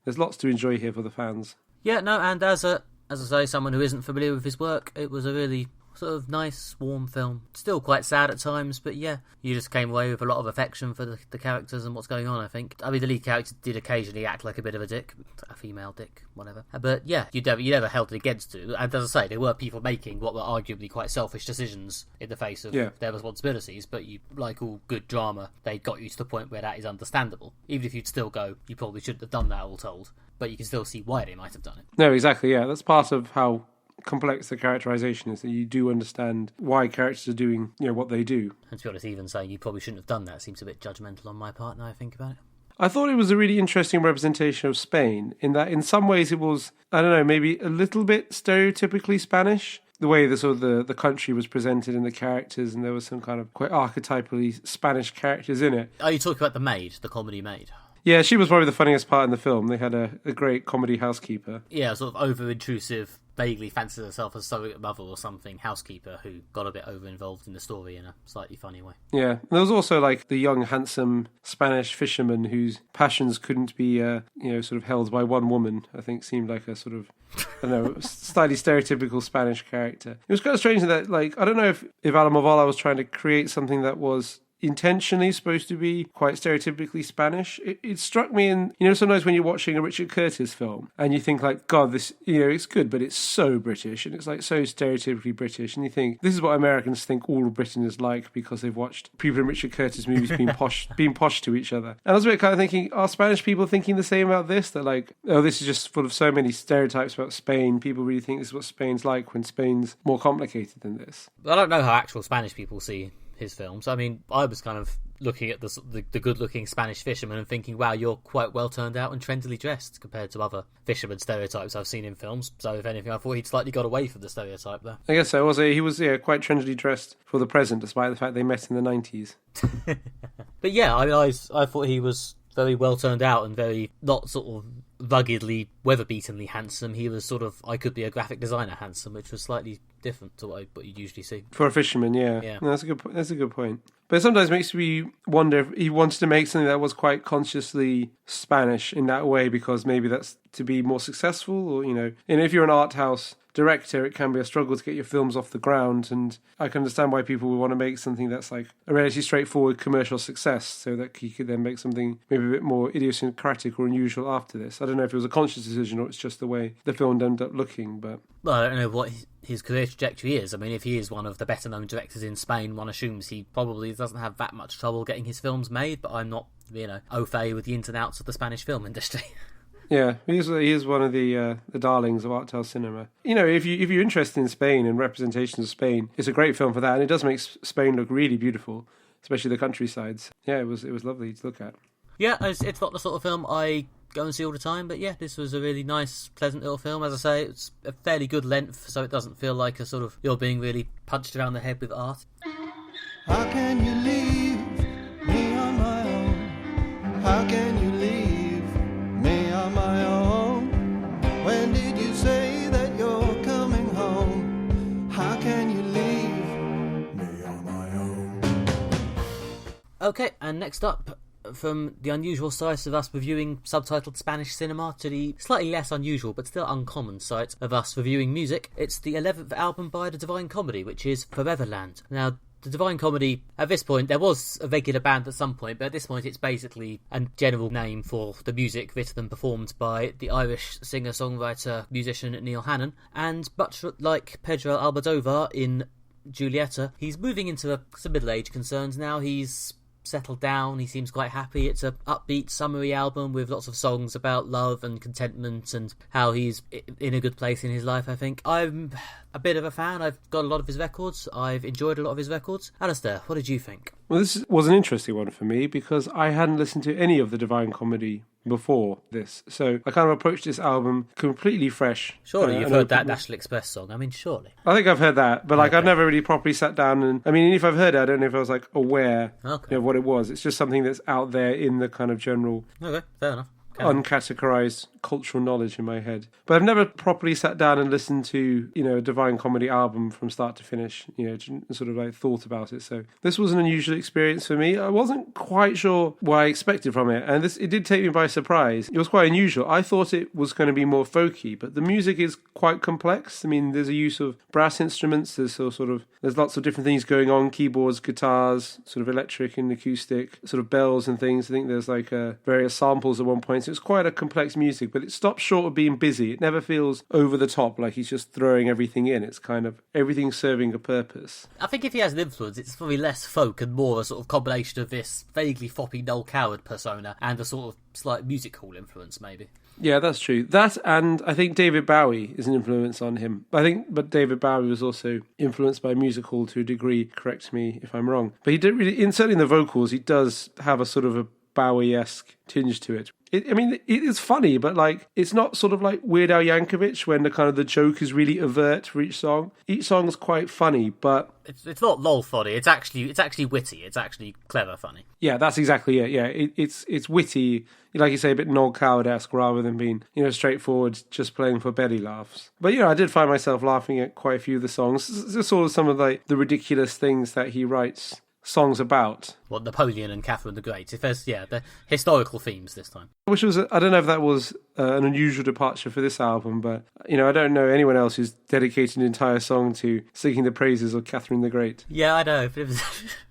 there's lots to enjoy here for the fans. Yeah, no, and as I say, someone who isn't familiar with his work, it was a really sort of nice, warm film. Still quite sad at times, but yeah, you just came away with a lot of affection for the characters and what's going on, I think. I mean, the lead character did occasionally act like a bit of a dick, a female dick, whatever. But yeah, you never held it against it. And as I say, there were people making what were arguably quite selfish decisions in the face of their responsibilities, but like all good drama, they got you to the point where that is understandable. Even if you'd still go, you probably shouldn't have done that, all told, but you can still see why they might have done it. No, exactly, yeah. That's part of how complex the characterization is, that you do understand why characters are doing what they do. And to be honest, even saying you probably shouldn't have done that seems a bit judgmental on my part now I think about it. I thought it was a really interesting representation of Spain, in that in some ways it was, I don't know, maybe a little bit stereotypically Spanish. The way the country was presented and the characters, and there was some kind of quite archetypally Spanish characters in it. Are you talking about the maid, the comedy maid? Yeah, she was probably the funniest part in the film. They had a great comedy housekeeper. Yeah, sort of over-intrusive, vaguely fancies herself as surrogate mother or something, housekeeper who got a bit over-involved in the story in a slightly funny way. Yeah, and there was also like the young, handsome Spanish fisherman whose passions couldn't be, sort of held by one woman. I think seemed like a sort of, I don't know, slightly stereotypical Spanish character. It was kind of strange that, like, I don't know if Almodovar was trying to create something that was intentionally supposed to be quite stereotypically Spanish. It struck me in, sometimes when you're watching a Richard Curtis film and you think like, God, this, it's good, but it's so British and it's like so stereotypically British. And you think, this is what Americans think all of Britain is like because they've watched people in Richard Curtis movies being posh to each other. And I was a bit kind of thinking, are Spanish people thinking the same about this? That like, oh, this is just full of so many stereotypes about Spain. People really think this is what Spain's like when Spain's more complicated than this. I don't know how actual Spanish people see his films. I mean, I was kind of looking at the good-looking Spanish fisherman and thinking, wow, you're quite well turned out and trendily dressed compared to other fisherman stereotypes I've seen in films. So if anything, I thought he'd slightly got away from the stereotype there. I guess so. He was quite trendily dressed for the present, despite the fact they met in the 90s. But yeah, I mean, I thought he was very well turned out and very not sort of ruggedly, weather-beatenly handsome. He was sort of, I could be a graphic designer handsome, which was slightly different to what you'd usually see. For a fisherman, yeah. No, that's a good point. But it sometimes makes me wonder if he wanted to make something that was quite consciously Spanish in that way, because maybe that's to be more successful, or, and if you're an art house director, it can be a struggle to get your films off the ground, and I can understand why people would want to make something that's like a relatively straightforward commercial success, so that you could then make something maybe a bit more idiosyncratic or unusual after this. I don't know if it was a conscious decision or it's just the way the film ended up looking, but... Well, I don't know what his career trajectory is. I mean, if he is one of the better-known directors in Spain, one assumes he probably doesn't have that much trouble getting his films made, but I'm not, au fait with the ins and outs of the Spanish film industry. Yeah, he is one of the darlings of art house cinema. If you're interested in Spain and representations of Spain, it's a great film for that, and it does make Spain look really beautiful. especially the countrysides. Yeah, it was lovely to look at. Yeah, it's not the sort of film I go and see all the time, but yeah, this was a really nice, pleasant little film. As I say, it's a fairly good length, so it doesn't feel like a sort of you're being really punched around the head with art. How can you leave me on my own? How can you leave me on my own? When did you say that you're coming home? How can you leave me on my own? Okay, and next up, from the unusual side of us reviewing subtitled Spanish cinema to the slightly less unusual but still uncommon side of us reviewing music, it's the 11th album by the Divine Comedy, which is Foreverland. Now, the Divine Comedy, at this point, there was a regular band at some point, but at this point it's basically a general name for the music written and performed by the Irish singer-songwriter, musician Neil Hannon. And much like Pedro Almodovar in Julieta, he's moving into some middle-age concerns now. He's settled down, he seems quite happy. It's a upbeat, summery album with lots of songs about love and contentment and how he's in a good place in his life, I think. I'm a bit of a fan. I've got a lot of his records. I've enjoyed a lot of his records. Alastair, what did you think? Well, this was an interesting one for me because I hadn't listened to any of the Divine Comedy before this. So I kind of approached this album completely fresh. Surely you've heard that National Express song. I mean, surely. I think I've heard that, but Okay. I've never really properly sat down and... I mean, if I've heard it, I don't know if I was aware Okay. of what it was. It's just something that's out there in the kind of general... Okay, fair enough. uncategorized cultural knowledge in my head. But I've never properly sat down and listened to, a Divine Comedy album from start to finish, sort of thought about it. So this was an unusual experience for me. I wasn't quite sure what I expected from it. And it did take me by surprise. It was quite unusual. I thought it was going to be more folky, but the music is quite complex. I mean, there's a use of brass instruments. There's lots of different things going on, keyboards, guitars, sort of electric and acoustic, sort of bells and things. I think there's various samples at one point. So it's quite a complex music, but it stops short of being busy. It never feels over the top, like he's just throwing everything in. It's kind of everything serving a purpose. I think if he has an influence, it's probably less folk and more a sort of combination of this vaguely foppy Noel Coward persona and a sort of slight music hall influence, maybe. Yeah, that's true. That, and I think David Bowie is an influence on him. But David Bowie was also influenced by music hall to a degree. Correct me if I'm wrong. But he did really, certainly in the vocals, he does have a sort of a Bowie-esque tinge to it. It is funny, but it's not sort of like Weird Al Yankovic when the joke is really overt for each song. Each song is quite funny, but it's not lol funny. It's actually witty. It's actually clever funny. Yeah, that's exactly it. Yeah, it's witty, like you say, a bit Noel Coward-esque rather than being straightforward, just playing for belly laughs. But I did find myself laughing at quite a few of the songs. Just sort of some of the ridiculous things that he writes songs about. What, Napoleon and Catherine the Great? If there's the historical themes this time. Which was, I don't know if that was an unusual departure for this album, but I don't know anyone else who's dedicated an entire song to singing the praises of Catherine the Great. Yeah, I know.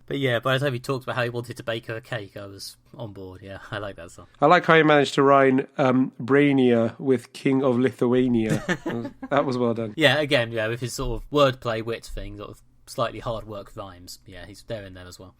But yeah, by the time he talked about how he wanted to bake her a cake, I was on board. Yeah, I like that song. I like how he managed to rhyme Brainia with King of Lithuania. That was well done. Yeah, again, with his sort of wordplay wit thing, sort of slightly hard work rhymes. Yeah, they're in there as well.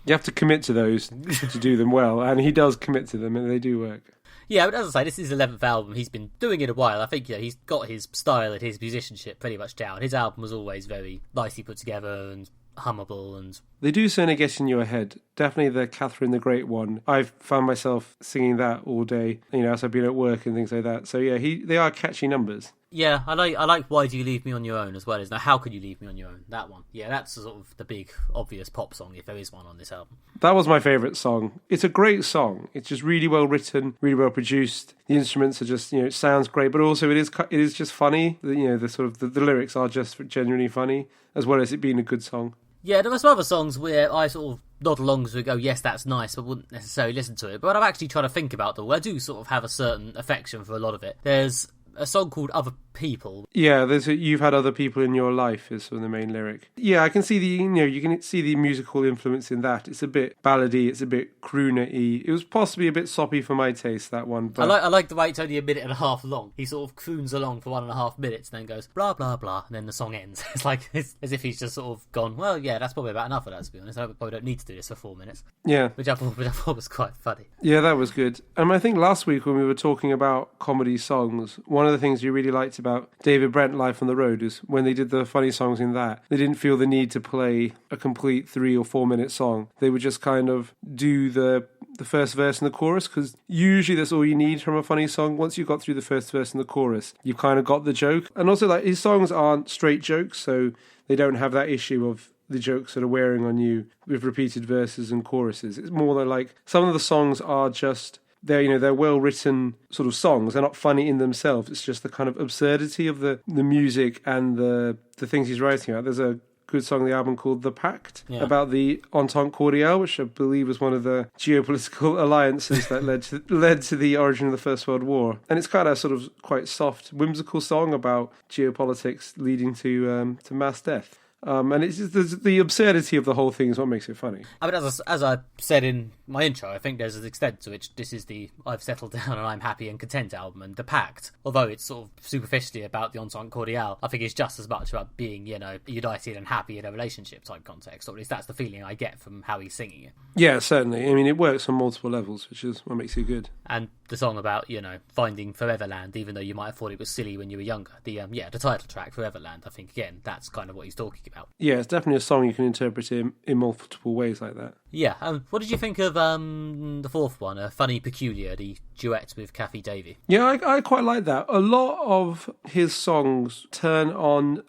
You have to commit to those to do them well, and he does commit to them, and they do work. Yeah, but as I say, this is his 11th album. He's been doing it a while. I think he's got his style and his musicianship pretty much down. His album was always very nicely put together and hummable, and they do certainly get in your head. Definitely the Catherine the Great one. I've found myself singing that all day, as I've been at work and things like that. So yeah, they are catchy numbers. Yeah, I like Why Do You Leave Me On Your Own as well as now How Could You Leave Me On Your Own? That one. Yeah, that's sort of the big obvious pop song if there is one on this album. That was my favourite song. It's a great song. It's just really well written, really well produced. The instruments are just, it sounds great, but also it is just funny. The lyrics are just genuinely funny, as well as it being a good song. Yeah, there are some other songs where I sort of nod along to go, yes, that's nice, but wouldn't necessarily listen to it. But I'm actually trying to think about them. I do sort of have a certain affection for a lot of it. There's a song called Other People. Yeah, You've Had Other People in Your Life is sort of the main lyric. Yeah, I can see you can see the musical influence in that. It's a bit ballady, it's a bit crooner-y. It was possibly a bit soppy for my taste, that one. But I like the way it's only a minute and a half long. He sort of croons along for 1.5 minutes and then goes blah blah blah, and then the song ends. It's as if he's just sort of gone, well, yeah, that's probably about enough of that, to be honest. I probably don't need to do this for 4 minutes. Yeah. Which I thought was quite funny. Yeah, that was good. I think last week when we were talking about comedy songs, one one of the things you really liked about David Brent Live on the Road is when they did the funny songs in that, they didn't feel the need to play a complete 3 or 4 minute song. They would just kind of do the first verse and the chorus, because usually that's all you need from a funny song. Once you've got through the first verse and the chorus, you've kind of got the joke. And also, like, his songs aren't straight jokes, so they don't have that issue of the jokes that are wearing on you with repeated verses and choruses. It's more like some of the songs are just, they're well written sort of songs. They're not funny in themselves. It's just the kind of absurdity of the music and the things he's writing about. There's a good song on the album called The Pact, about the Entente Cordiale, which I believe was one of the geopolitical alliances that led to the origin of the First World War. And it's kind of sort of quite soft, whimsical song about geopolitics leading to mass death. And it's just the absurdity of the whole thing is what makes it funny. I mean, as I said in my intro, I think there's an extent to which this is the I've settled down and I'm happy and content album, and The Pact, although it's sort of superficially about the Entente Cordiale, I think it's just as much about being, united and happy in a relationship type context, or at least that's the feeling I get from how he's singing it. Yeah, certainly. I mean, it works on multiple levels, which is what makes it good. And the song about, finding Foreverland, even though you might have thought it was silly when you were younger. The title track, Foreverland, I think, again, that's kind of what he's talking about. Yeah, it's definitely a song you can interpret in multiple ways like that. Yeah, what did you think of the fourth one, Funny Peculiar, the duet with Kathy Davey? Yeah, I quite like that. A lot of his songs turn on,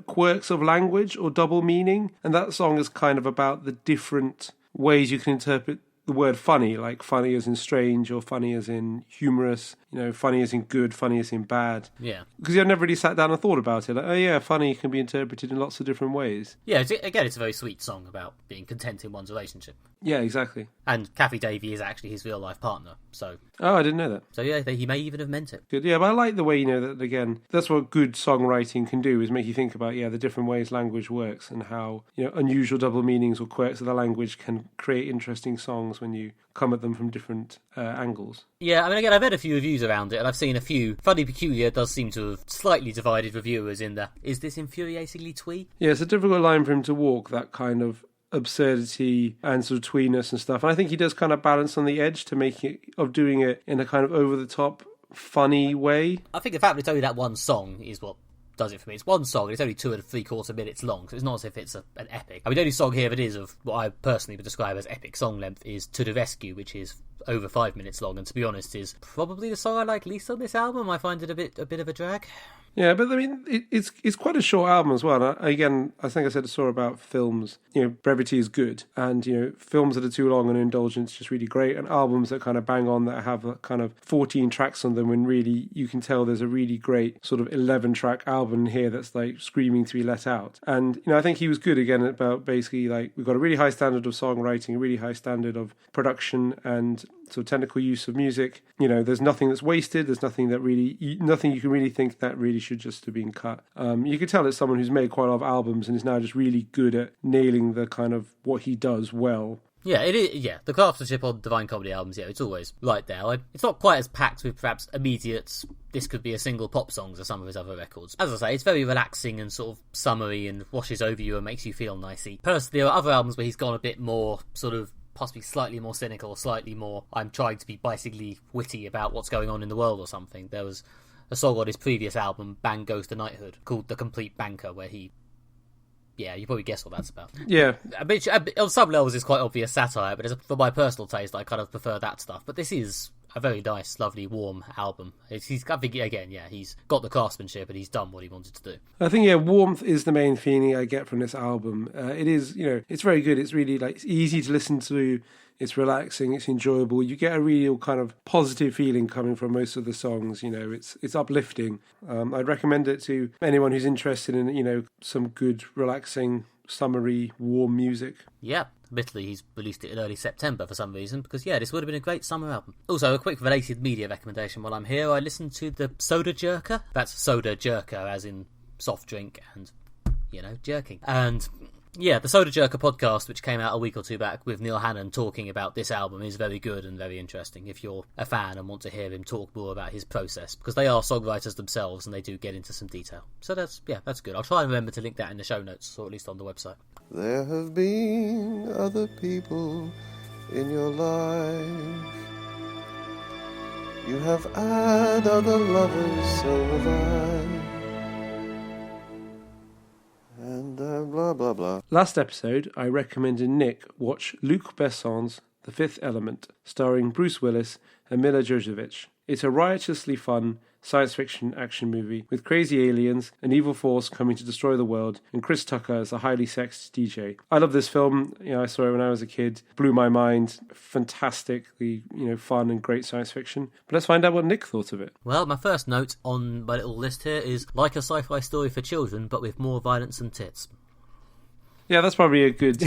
quirks of language or double meaning, and that song is kind of about the different ways you can interpret the word funny, like funny as in strange or funny as in humorous, funny as in good, funny as in bad. Yeah. Because I've never really sat down and thought about it. Like, funny can be interpreted in lots of different ways. Yeah, it's a very sweet song about being content in one's relationship. Yeah, exactly. And Kathy Davey is actually his real-life partner, so... Oh, I didn't know that. So yeah, he may even have meant it. Good, yeah, but I like the way, that, again, that's what good songwriting can do, is make you think about, the different ways language works and how, unusual double meanings or quirks of the language can create interesting songs when you come at them from different angles. Yeah, I mean, again, I've read a few reviews around it, and I've seen a few. Funny Peculiar does seem to have slightly divided reviewers in the, is this infuriatingly twee? Yeah, it's a difficult line for him to walk, that kind of absurdity and sort of tweeness and stuff. And I think he does kind of balance on the edge of doing it in a kind of over-the-top, funny way. I think the fact that it's only that one song is what does it for me. It's one song, and it's only 2 3/4 minutes long, so it's not as if it's an epic. I mean, the only song here that is of what I personally would describe as epic song length is To the Rescue, which is over 5 minutes long, and to be honest is probably the song I like least on this album. I find it a bit of a drag. Yeah, but I mean, it's quite a short album as well. And again, I think I said a story about films. Brevity is good, and films that are too long and indulgent is just really great. And albums that kind of bang on, that have a kind of 14 tracks on them, when really you can tell there's a really great sort of 11-track album here that's like screaming to be let out. And I think he was good again about basically like we've got a really high standard of songwriting, a really high standard of production, and sort of technical use of music. There's nothing that's wasted. There's nothing you can really think that really should just have been cut. You could tell it's someone who's made quite a lot of albums and is now just really good at nailing the kind of what he does well. Yeah, it is. Yeah, the craftsmanship on Divine Comedy albums, it's always right there. It's not quite as packed with perhaps immediate, this could be a single pop songs as some of his other records. As I say, it's very relaxing and sort of summery and washes over you and makes you feel nicey. Personally, there are other albums where he's gone a bit more sort of possibly slightly more cynical, slightly more I'm trying to be bitingly witty about what's going on in the world or something. There was a song on his previous album, Bang Goes the Knighthood, called The Complete Banker, where he... Yeah, you probably guess what that's about. Yeah. Which, on some levels, is quite obvious satire, but for my personal taste, I kind of prefer that stuff. But this is a very nice, lovely, warm album. I think, again, he's got the craftsmanship and he's done what he wanted to do. I think, warmth is the main feeling I get from this album. It is, it's very good. It's really, it's easy to listen to. It's relaxing, it's enjoyable. You get a real kind of positive feeling coming from most of the songs. It's uplifting. I'd recommend it to anyone who's interested in, some good, relaxing, summery, warm music. Yeah. Admittedly, he's released it in early September for some reason, because, this would have been a great summer album. Also, a quick related media recommendation while I'm here. I listened to the Soda Jerker. That's Soda Jerker, as in soft drink and, jerking. And... yeah, the Soda Jerker podcast, which came out a week or two back with Neil Hannon talking about this album, is very good and very interesting if you're a fan and want to hear him talk more about his process, because they are songwriters themselves and they do get into some detail. So that's good. I'll try and remember to link that in the show notes, or at least on the website. There have been other people in your life, You have had other lovers, so have I. And blah, blah, blah. Last episode, I recommended Nick watch Luc Besson's The Fifth Element, starring Bruce Willis and Mila Jovovich. It's a riotously fun science fiction action movie with crazy aliens, an evil force coming to destroy the world, and Chris Tucker as a highly sexed DJ. I love this film. I saw it when I was a kid. Blew my mind. Fantastically, fun and great science fiction. But let's find out what Nick thought of it. Well, my first note on my little list here is like a sci-fi story for children, but with more violence and tits. Yeah, that's probably a good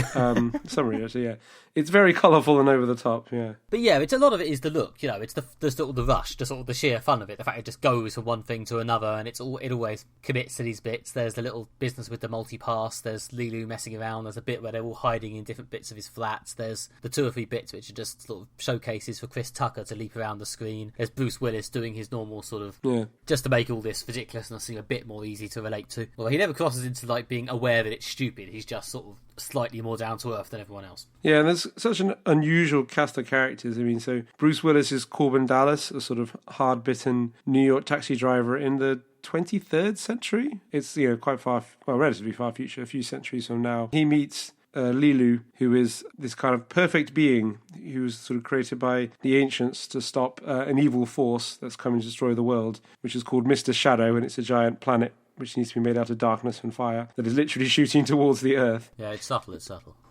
summary, actually, yeah. It's very colourful and over the top, yeah. But yeah, it's a lot of it is the look, it's the sort of the rush, the sort of the sheer fun of it, the fact it just goes from one thing to another, and it always commits to these bits. There's the little business with the multi-pass, there's Lilu messing around, there's a bit where they're all hiding in different bits of his flats, there's the 2 or 3 bits which are just sort of showcases for Chris Tucker to leap around the screen, there's Bruce Willis doing his normal sort of, just to make all this ridiculousness seem a bit more easy to relate to. Well, he never crosses into being aware that it's stupid, he's just sort of slightly more down to earth than everyone else. Yeah, and there's such an unusual cast of characters. So Bruce Willis is Corbin Dallas, a sort of hard-bitten New York taxi driver in the 23rd century. It's, quite far, relatively far future, a few centuries from now. He meets Lilu, who is this kind of perfect being who was sort of created by the ancients to stop an evil force that's coming to destroy the world, which is called Mr. Shadow, and it's a giant planet which needs to be made out of darkness and fire, that is literally shooting towards the earth. Yeah, it's subtle.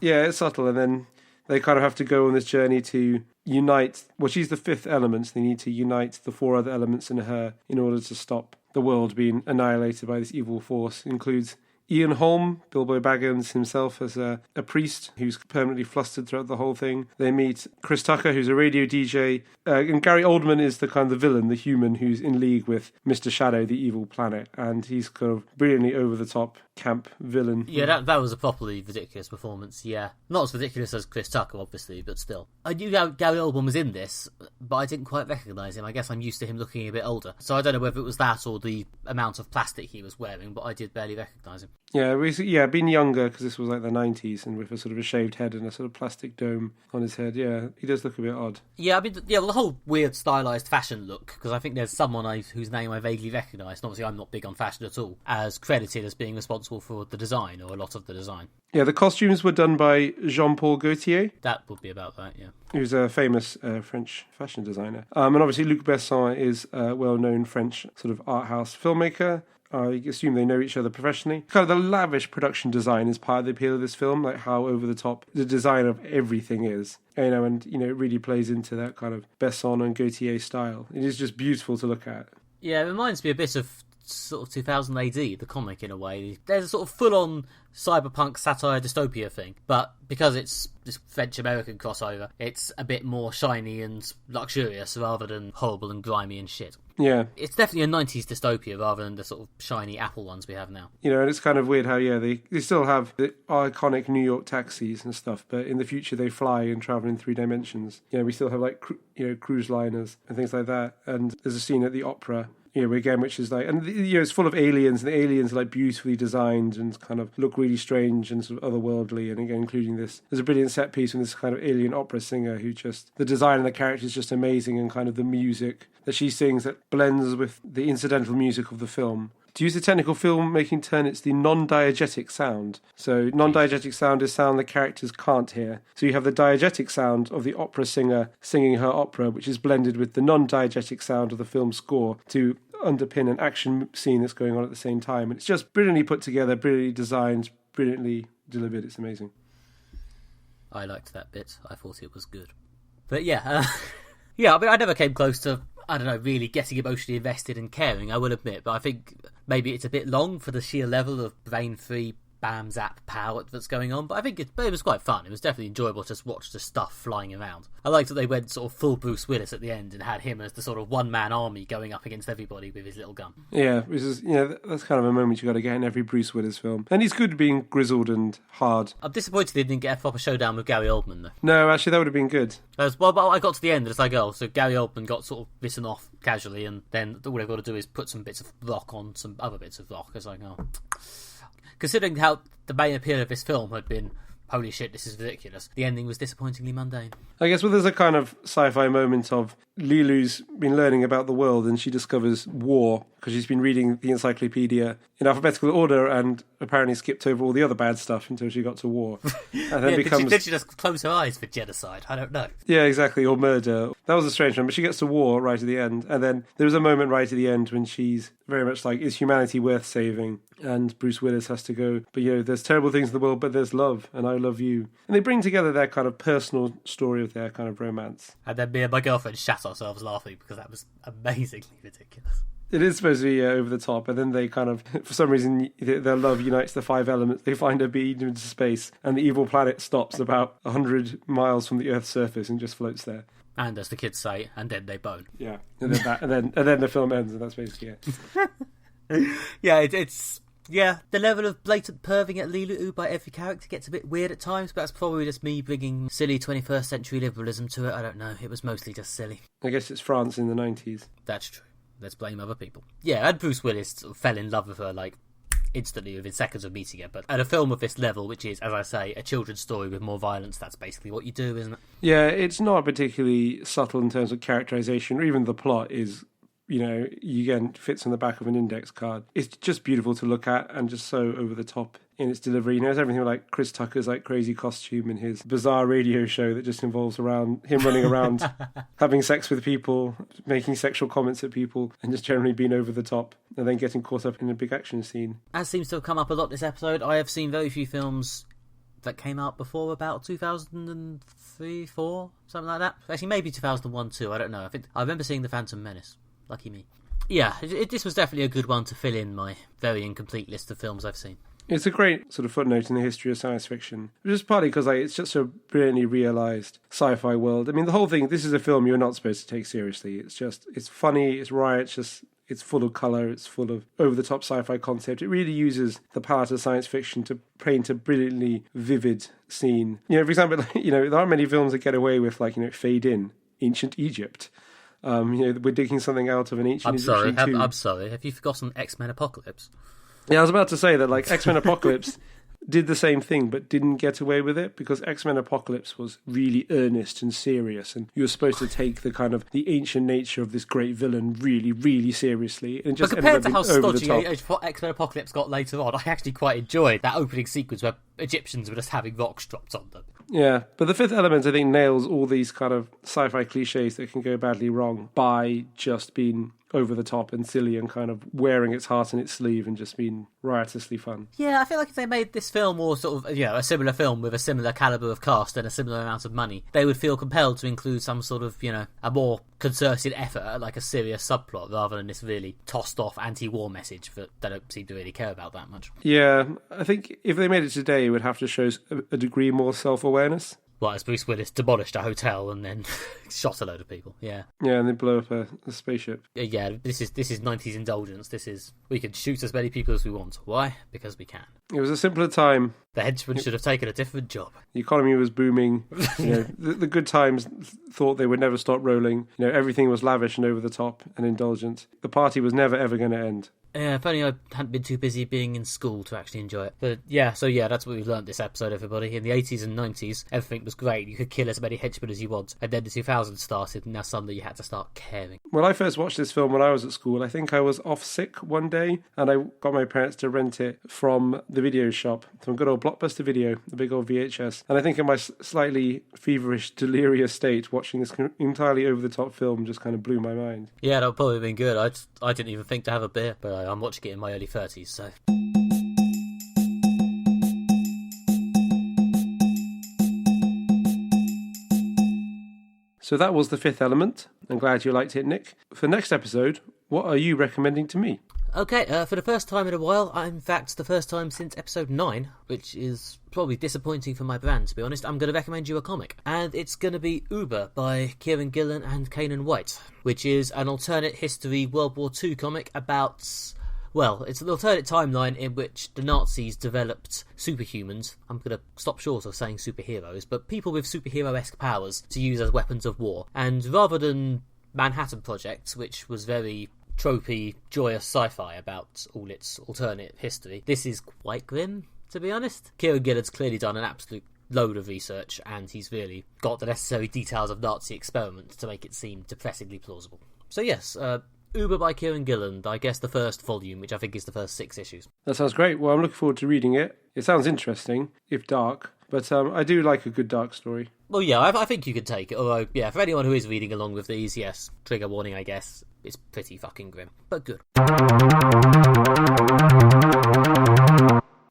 Yeah, it's subtle, and then they kind of have to go on this journey to unite, she's the fifth element, they need to unite the 4 other elements in her in order to stop the world being annihilated by this evil force. It includes Ian Holm, Bilbo Baggins himself, as a priest who's permanently flustered throughout the whole thing. They meet Chris Tucker, who's a radio DJ, and Gary Oldman is the kind of the villain, the human who's in league with Mr. Shadow, the evil planet, and he's kind of brilliantly over-the-top camp villain. Yeah, that was a properly ridiculous performance, yeah. Not as ridiculous as Chris Tucker, obviously, but still. I knew Gary Oldman was in this, but I didn't quite recognise him. I guess I'm used to him looking a bit older. So I don't know whether it was that or the amount of plastic he was wearing, but I did barely recognise him. Yeah, being younger, because this was like the 90s, and with a sort of a shaved head and a sort of plastic dome on his head, yeah, he does look a bit odd. Yeah, the whole weird stylised fashion look, because I think there's someone whose name I vaguely recognise, and obviously I'm not big on fashion at all, as credited as being responsible for the design, or a lot of the design. Yeah, the costumes were done by Jean-Paul Gaultier. That would be about that, yeah. Who's a famous French fashion designer. And obviously Luc Besson is a well-known French sort of art house filmmaker. I assume they know each other professionally. Kind of the lavish production design is part of the appeal of this film, like how over the top the design of everything is. And it really plays into that kind of Besson and Gaultier style. It is just beautiful to look at. Yeah, it reminds me a bit of sort of 2000 AD, the comic in a way. There's a sort of full-on cyberpunk satire dystopia thing, but because it's this French-American crossover, it's a bit more shiny and luxurious rather than horrible and grimy and shit. Yeah. It's definitely a 90s dystopia rather than the sort of shiny Apple ones we have now. And it's kind of weird how, they still have the iconic New York taxis and stuff, but in the future they fly and travel in 3 dimensions. We still have cruise liners and things like that. And there's a scene at the opera, again, which is it's full of aliens, and the aliens are beautifully designed and kind of look really strange and sort of otherworldly. And again, including there's a brilliant set piece with this kind of alien opera singer who the design of the character is just amazing, and kind of the music that she sings that blends with the incidental music of the film. To use the technical filmmaking term, it's the non-diegetic sound. So non-diegetic sound is sound the characters can't hear. So you have the diegetic sound of the opera singer singing her opera, which is blended with the non-diegetic sound of the film score to underpin an action scene that's going on at the same time. And it's just brilliantly put together, brilliantly designed, brilliantly delivered. It's amazing. I liked that bit. I thought it was good. But yeah, I never came close to, really getting emotionally invested and caring, I will admit, but I think maybe it's a bit long for the sheer level of brain-free bam zap power that's going on, but I think it was quite fun. It was definitely enjoyable to just watch the stuff flying around. I liked that they went sort of full Bruce Willis at the end and had him as the sort of one-man army going up against everybody with his little gun. Yeah, which is, that's kind of a moment you got to get in every Bruce Willis film. And he's good being grizzled and hard. I'm disappointed they didn't get a proper showdown with Gary Oldman, though. No, actually, that would have been good. But I got to the end and it's like, so Gary Oldman got sort of written off casually, and then all they've got to do is put some bits of rock on some other bits of rock. It's like, Considering how the main appeal of this film had been, holy shit, this is ridiculous, the ending was disappointingly mundane. I guess there's a kind of sci-fi moment of Lilu's been learning about the world and she discovers war because she's been reading the encyclopedia in alphabetical order and apparently skipped over all the other bad stuff until she got to war. And then did she just close her eyes for genocide? I don't know. Yeah, exactly, or murder. That was a strange one, but she gets to war right at the end. And then there's a moment right at the end when she's very much like, is humanity worth saving? And Bruce Willis has to go, but there's terrible things in the world, but there's love, and I love you. And they bring together their kind of personal story of their kind of romance. And then me and my girlfriend shat ourselves laughing because that was amazingly ridiculous. It is supposed to be over the top, and then they kind of, for some reason, their love unites the 5 elements. They find a bead into space, and the evil planet stops about 100 miles from the Earth's surface and just floats there. And as the kids say, and then they bone. Yeah, and then the film ends, and that's basically it. Yeah, it's the level of blatant perving at Lilu by every character gets a bit weird at times, but that's probably just me bringing silly 21st century liberalism to it. I don't know. It was mostly just silly. I guess it's France in the 90s. That's true. Let's blame other people. Yeah, and Bruce Willis sort of fell in love with her, like, instantly within seconds of meeting her. But at a film of this level, which is, as I say, a children's story with more violence, that's basically what you do, isn't it? Yeah, it's not particularly subtle in terms of characterization, or even the plot is, again, fits on the back of an index card. It's just beautiful to look at and just so over the top in its delivery. It's everything like Chris Tucker's like crazy costume and his bizarre radio show that just involves around him running around having sex with people, making sexual comments at people, and just generally being over the top and then getting caught up in a big action scene. As seems to have come up a lot this episode, I have seen very few films that came out before about 2003, 4, something like that. Actually, maybe 2001 too, I don't know. I remember seeing The Phantom Menace. Lucky me. Yeah, this was definitely a good one to fill in my very incomplete list of films I've seen. It's a great sort of footnote in the history of science fiction, just partly because it's just a brilliantly realised sci-fi world. I mean, the whole thing, this is a film you're not supposed to take seriously. It's funny, it's right, it's full of colour, it's full of over-the-top sci-fi concept. It really uses the palette of science fiction to paint a brilliantly vivid scene. For example, there aren't many films that get away with, fade in ancient Egypt. We're digging something out of an ancient Egyptian tomb. I'm sorry, have you forgotten X-Men Apocalypse? Yeah, I was about to say that, X-Men Apocalypse did the same thing, but didn't get away with it, because X-Men Apocalypse was really earnest and serious, and you were supposed to take the kind of the ancient nature of this great villain really, really seriously. And just but compared to how stodgy X-Men Apocalypse got later on, I actually quite enjoyed that opening sequence where Egyptians were just having rocks dropped on them. Yeah, but The Fifth Element, I think, nails all these kind of sci-fi cliches that can go badly wrong by just being over the top and silly and kind of wearing its heart in its sleeve and just being riotously fun. Yeah, I feel like if they made this film or sort of, a similar film with a similar calibre of cast and a similar amount of money, they would feel compelled to include some sort of, a more concerted effort at like a serious subplot rather than this really tossed off anti-war message that they don't seem to really care about that much. Yeah, I think if they made it today, it would have to show a degree more self-awareness. Well, as Bruce Willis demolished a hotel and then shot a load of people, yeah. Yeah, and they blow up a spaceship. Yeah, this is 90s indulgence. We can shoot as many people as we want. Why? Because we can. It was a simpler time. The henchmen should have taken a different job. The economy was booming. The good times thought they would never stop rolling. Everything was lavish and over the top and indulgent. The party was never, ever going to end. Yeah, if only I hadn't been too busy being in school to actually enjoy it. But yeah, that's what we've learnt this episode, everybody. In the 80s and 90s, everything was great. You could kill as many henchmen as you want. And then the 2000s started, and now suddenly you had to start caring. When I first watched this film when I was at school, I think I was off sick one day, and I got my parents to rent it from the video shop, from good old Blockbuster Video, the big old VHS. And I think in my slightly feverish, delirious state, watching this entirely over-the-top film just kind of blew my mind. Yeah, that would probably have been good. I didn't even think to have a beer, but I'm watching it in my early 30s, so... So that was The Fifth Element. I'm glad you liked it, Nick. For next episode, what are you recommending to me? Okay, for the first time in a while, in fact, the first time since episode 9, which is probably disappointing for my brand, to be honest, I'm going to recommend you a comic. And it's going to be Uber by Kieran Gillen and Kanan White, which is an alternate history World War II comic about... Well, it's an alternate timeline in which the Nazis developed superhumans. I'm going to stop short of saying superheroes, but people with superhero-esque powers to use as weapons of war. And rather than Manhattan Project, which was very tropey, joyous sci-fi about all its alternate history, this is quite grim, to be honest. Kieran Gillen's clearly done an absolute load of research, and he's really got the necessary details of Nazi experiments to make it seem depressingly plausible. So yes, Uber by Kieran Gilland, I guess the first volume, which I think is the first 6 issues. That sounds great. Well, I'm looking forward to reading it. It sounds interesting, if dark, but I do like a good dark story. Well, yeah, I think you could take it, although, yeah, for anyone who is reading along with these, yes, trigger warning, I guess, it's pretty fucking grim, but good.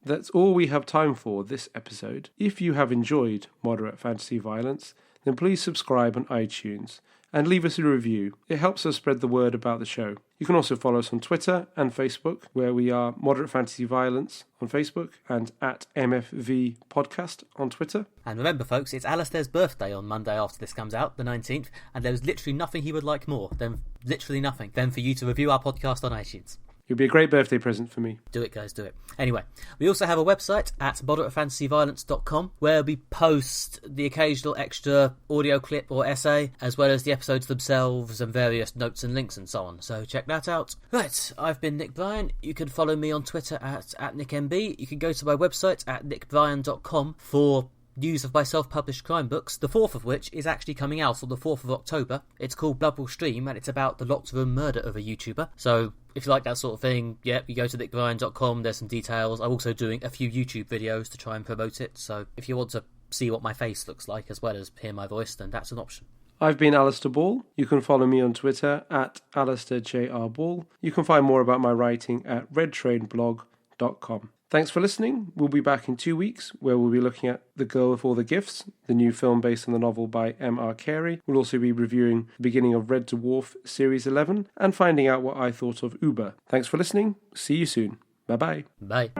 That's all we have time for this episode. If you have enjoyed Moderate Fantasy Violence, then please subscribe on iTunes and leave us a review. It helps us spread the word about the show. You can also follow us on Twitter and Facebook, where we are Moderate Fantasy Violence on Facebook and at MFV Podcast on Twitter. And remember, folks, it's Alastair's birthday on Monday after this comes out, the 19th, and there's literally nothing he would like more than for you to review our podcast on iTunes. It'll be a great birthday present for me. Do it, guys, do it. Anyway, we also have a website at moderatefantasyviolence.com where we post the occasional extra audio clip or essay, as well as the episodes themselves and various notes and links and so on. So check that out. Right, I've been Nick Bryan. You can follow me on Twitter at NickMB. You can go to my website at nickbryan.com for news of my self-published crime books, the 4th of which is actually coming out on the 4th of October. It's called Blood Will Stream, and it's about the locked room murder of a YouTuber. So if you like that sort of thing, yeah, you go to nickbryan.com, there's some details. I'm also doing a few YouTube videos to try and promote it, so if you want to see what my face looks like as well as hear my voice, then that's an option. I've been Alastair Ball. You can follow me on Twitter at AlastairJRBall. You can find more about my writing at redtrainblog.com. Thanks for listening. We'll be back in 2 weeks, where we'll be looking at The Girl with All the Gifts, the new film based on the novel by M.R. Carey. We'll also be reviewing the beginning of Red Dwarf Series 11 and finding out what I thought of Uber. Thanks for listening. See you soon. Bye-bye. Bye.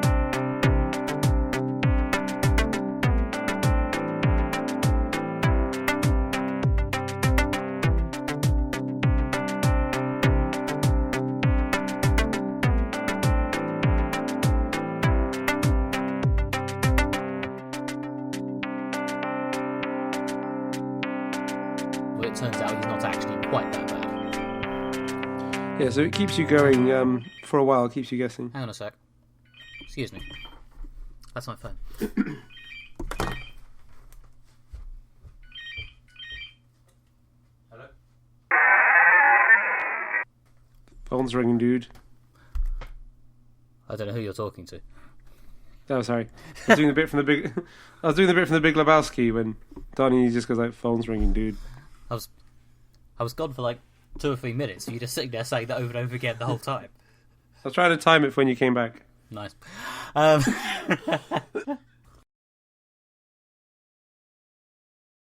It turns out he's not actually quite that bad. Yeah, so it keeps you going for a while, it keeps you guessing. Hang on a sec. Excuse me. That's my phone. Hello? Phone's ringing, dude. I don't know who you're talking to. Oh, sorry. I was doing the bit from the Big Lebowski when Donnie just goes like, "Phone's ringing, dude." I was gone for like 2 or 3 minutes, and you're just sitting there saying that over and over again the whole time. I was trying to time it for when you came back. Nice.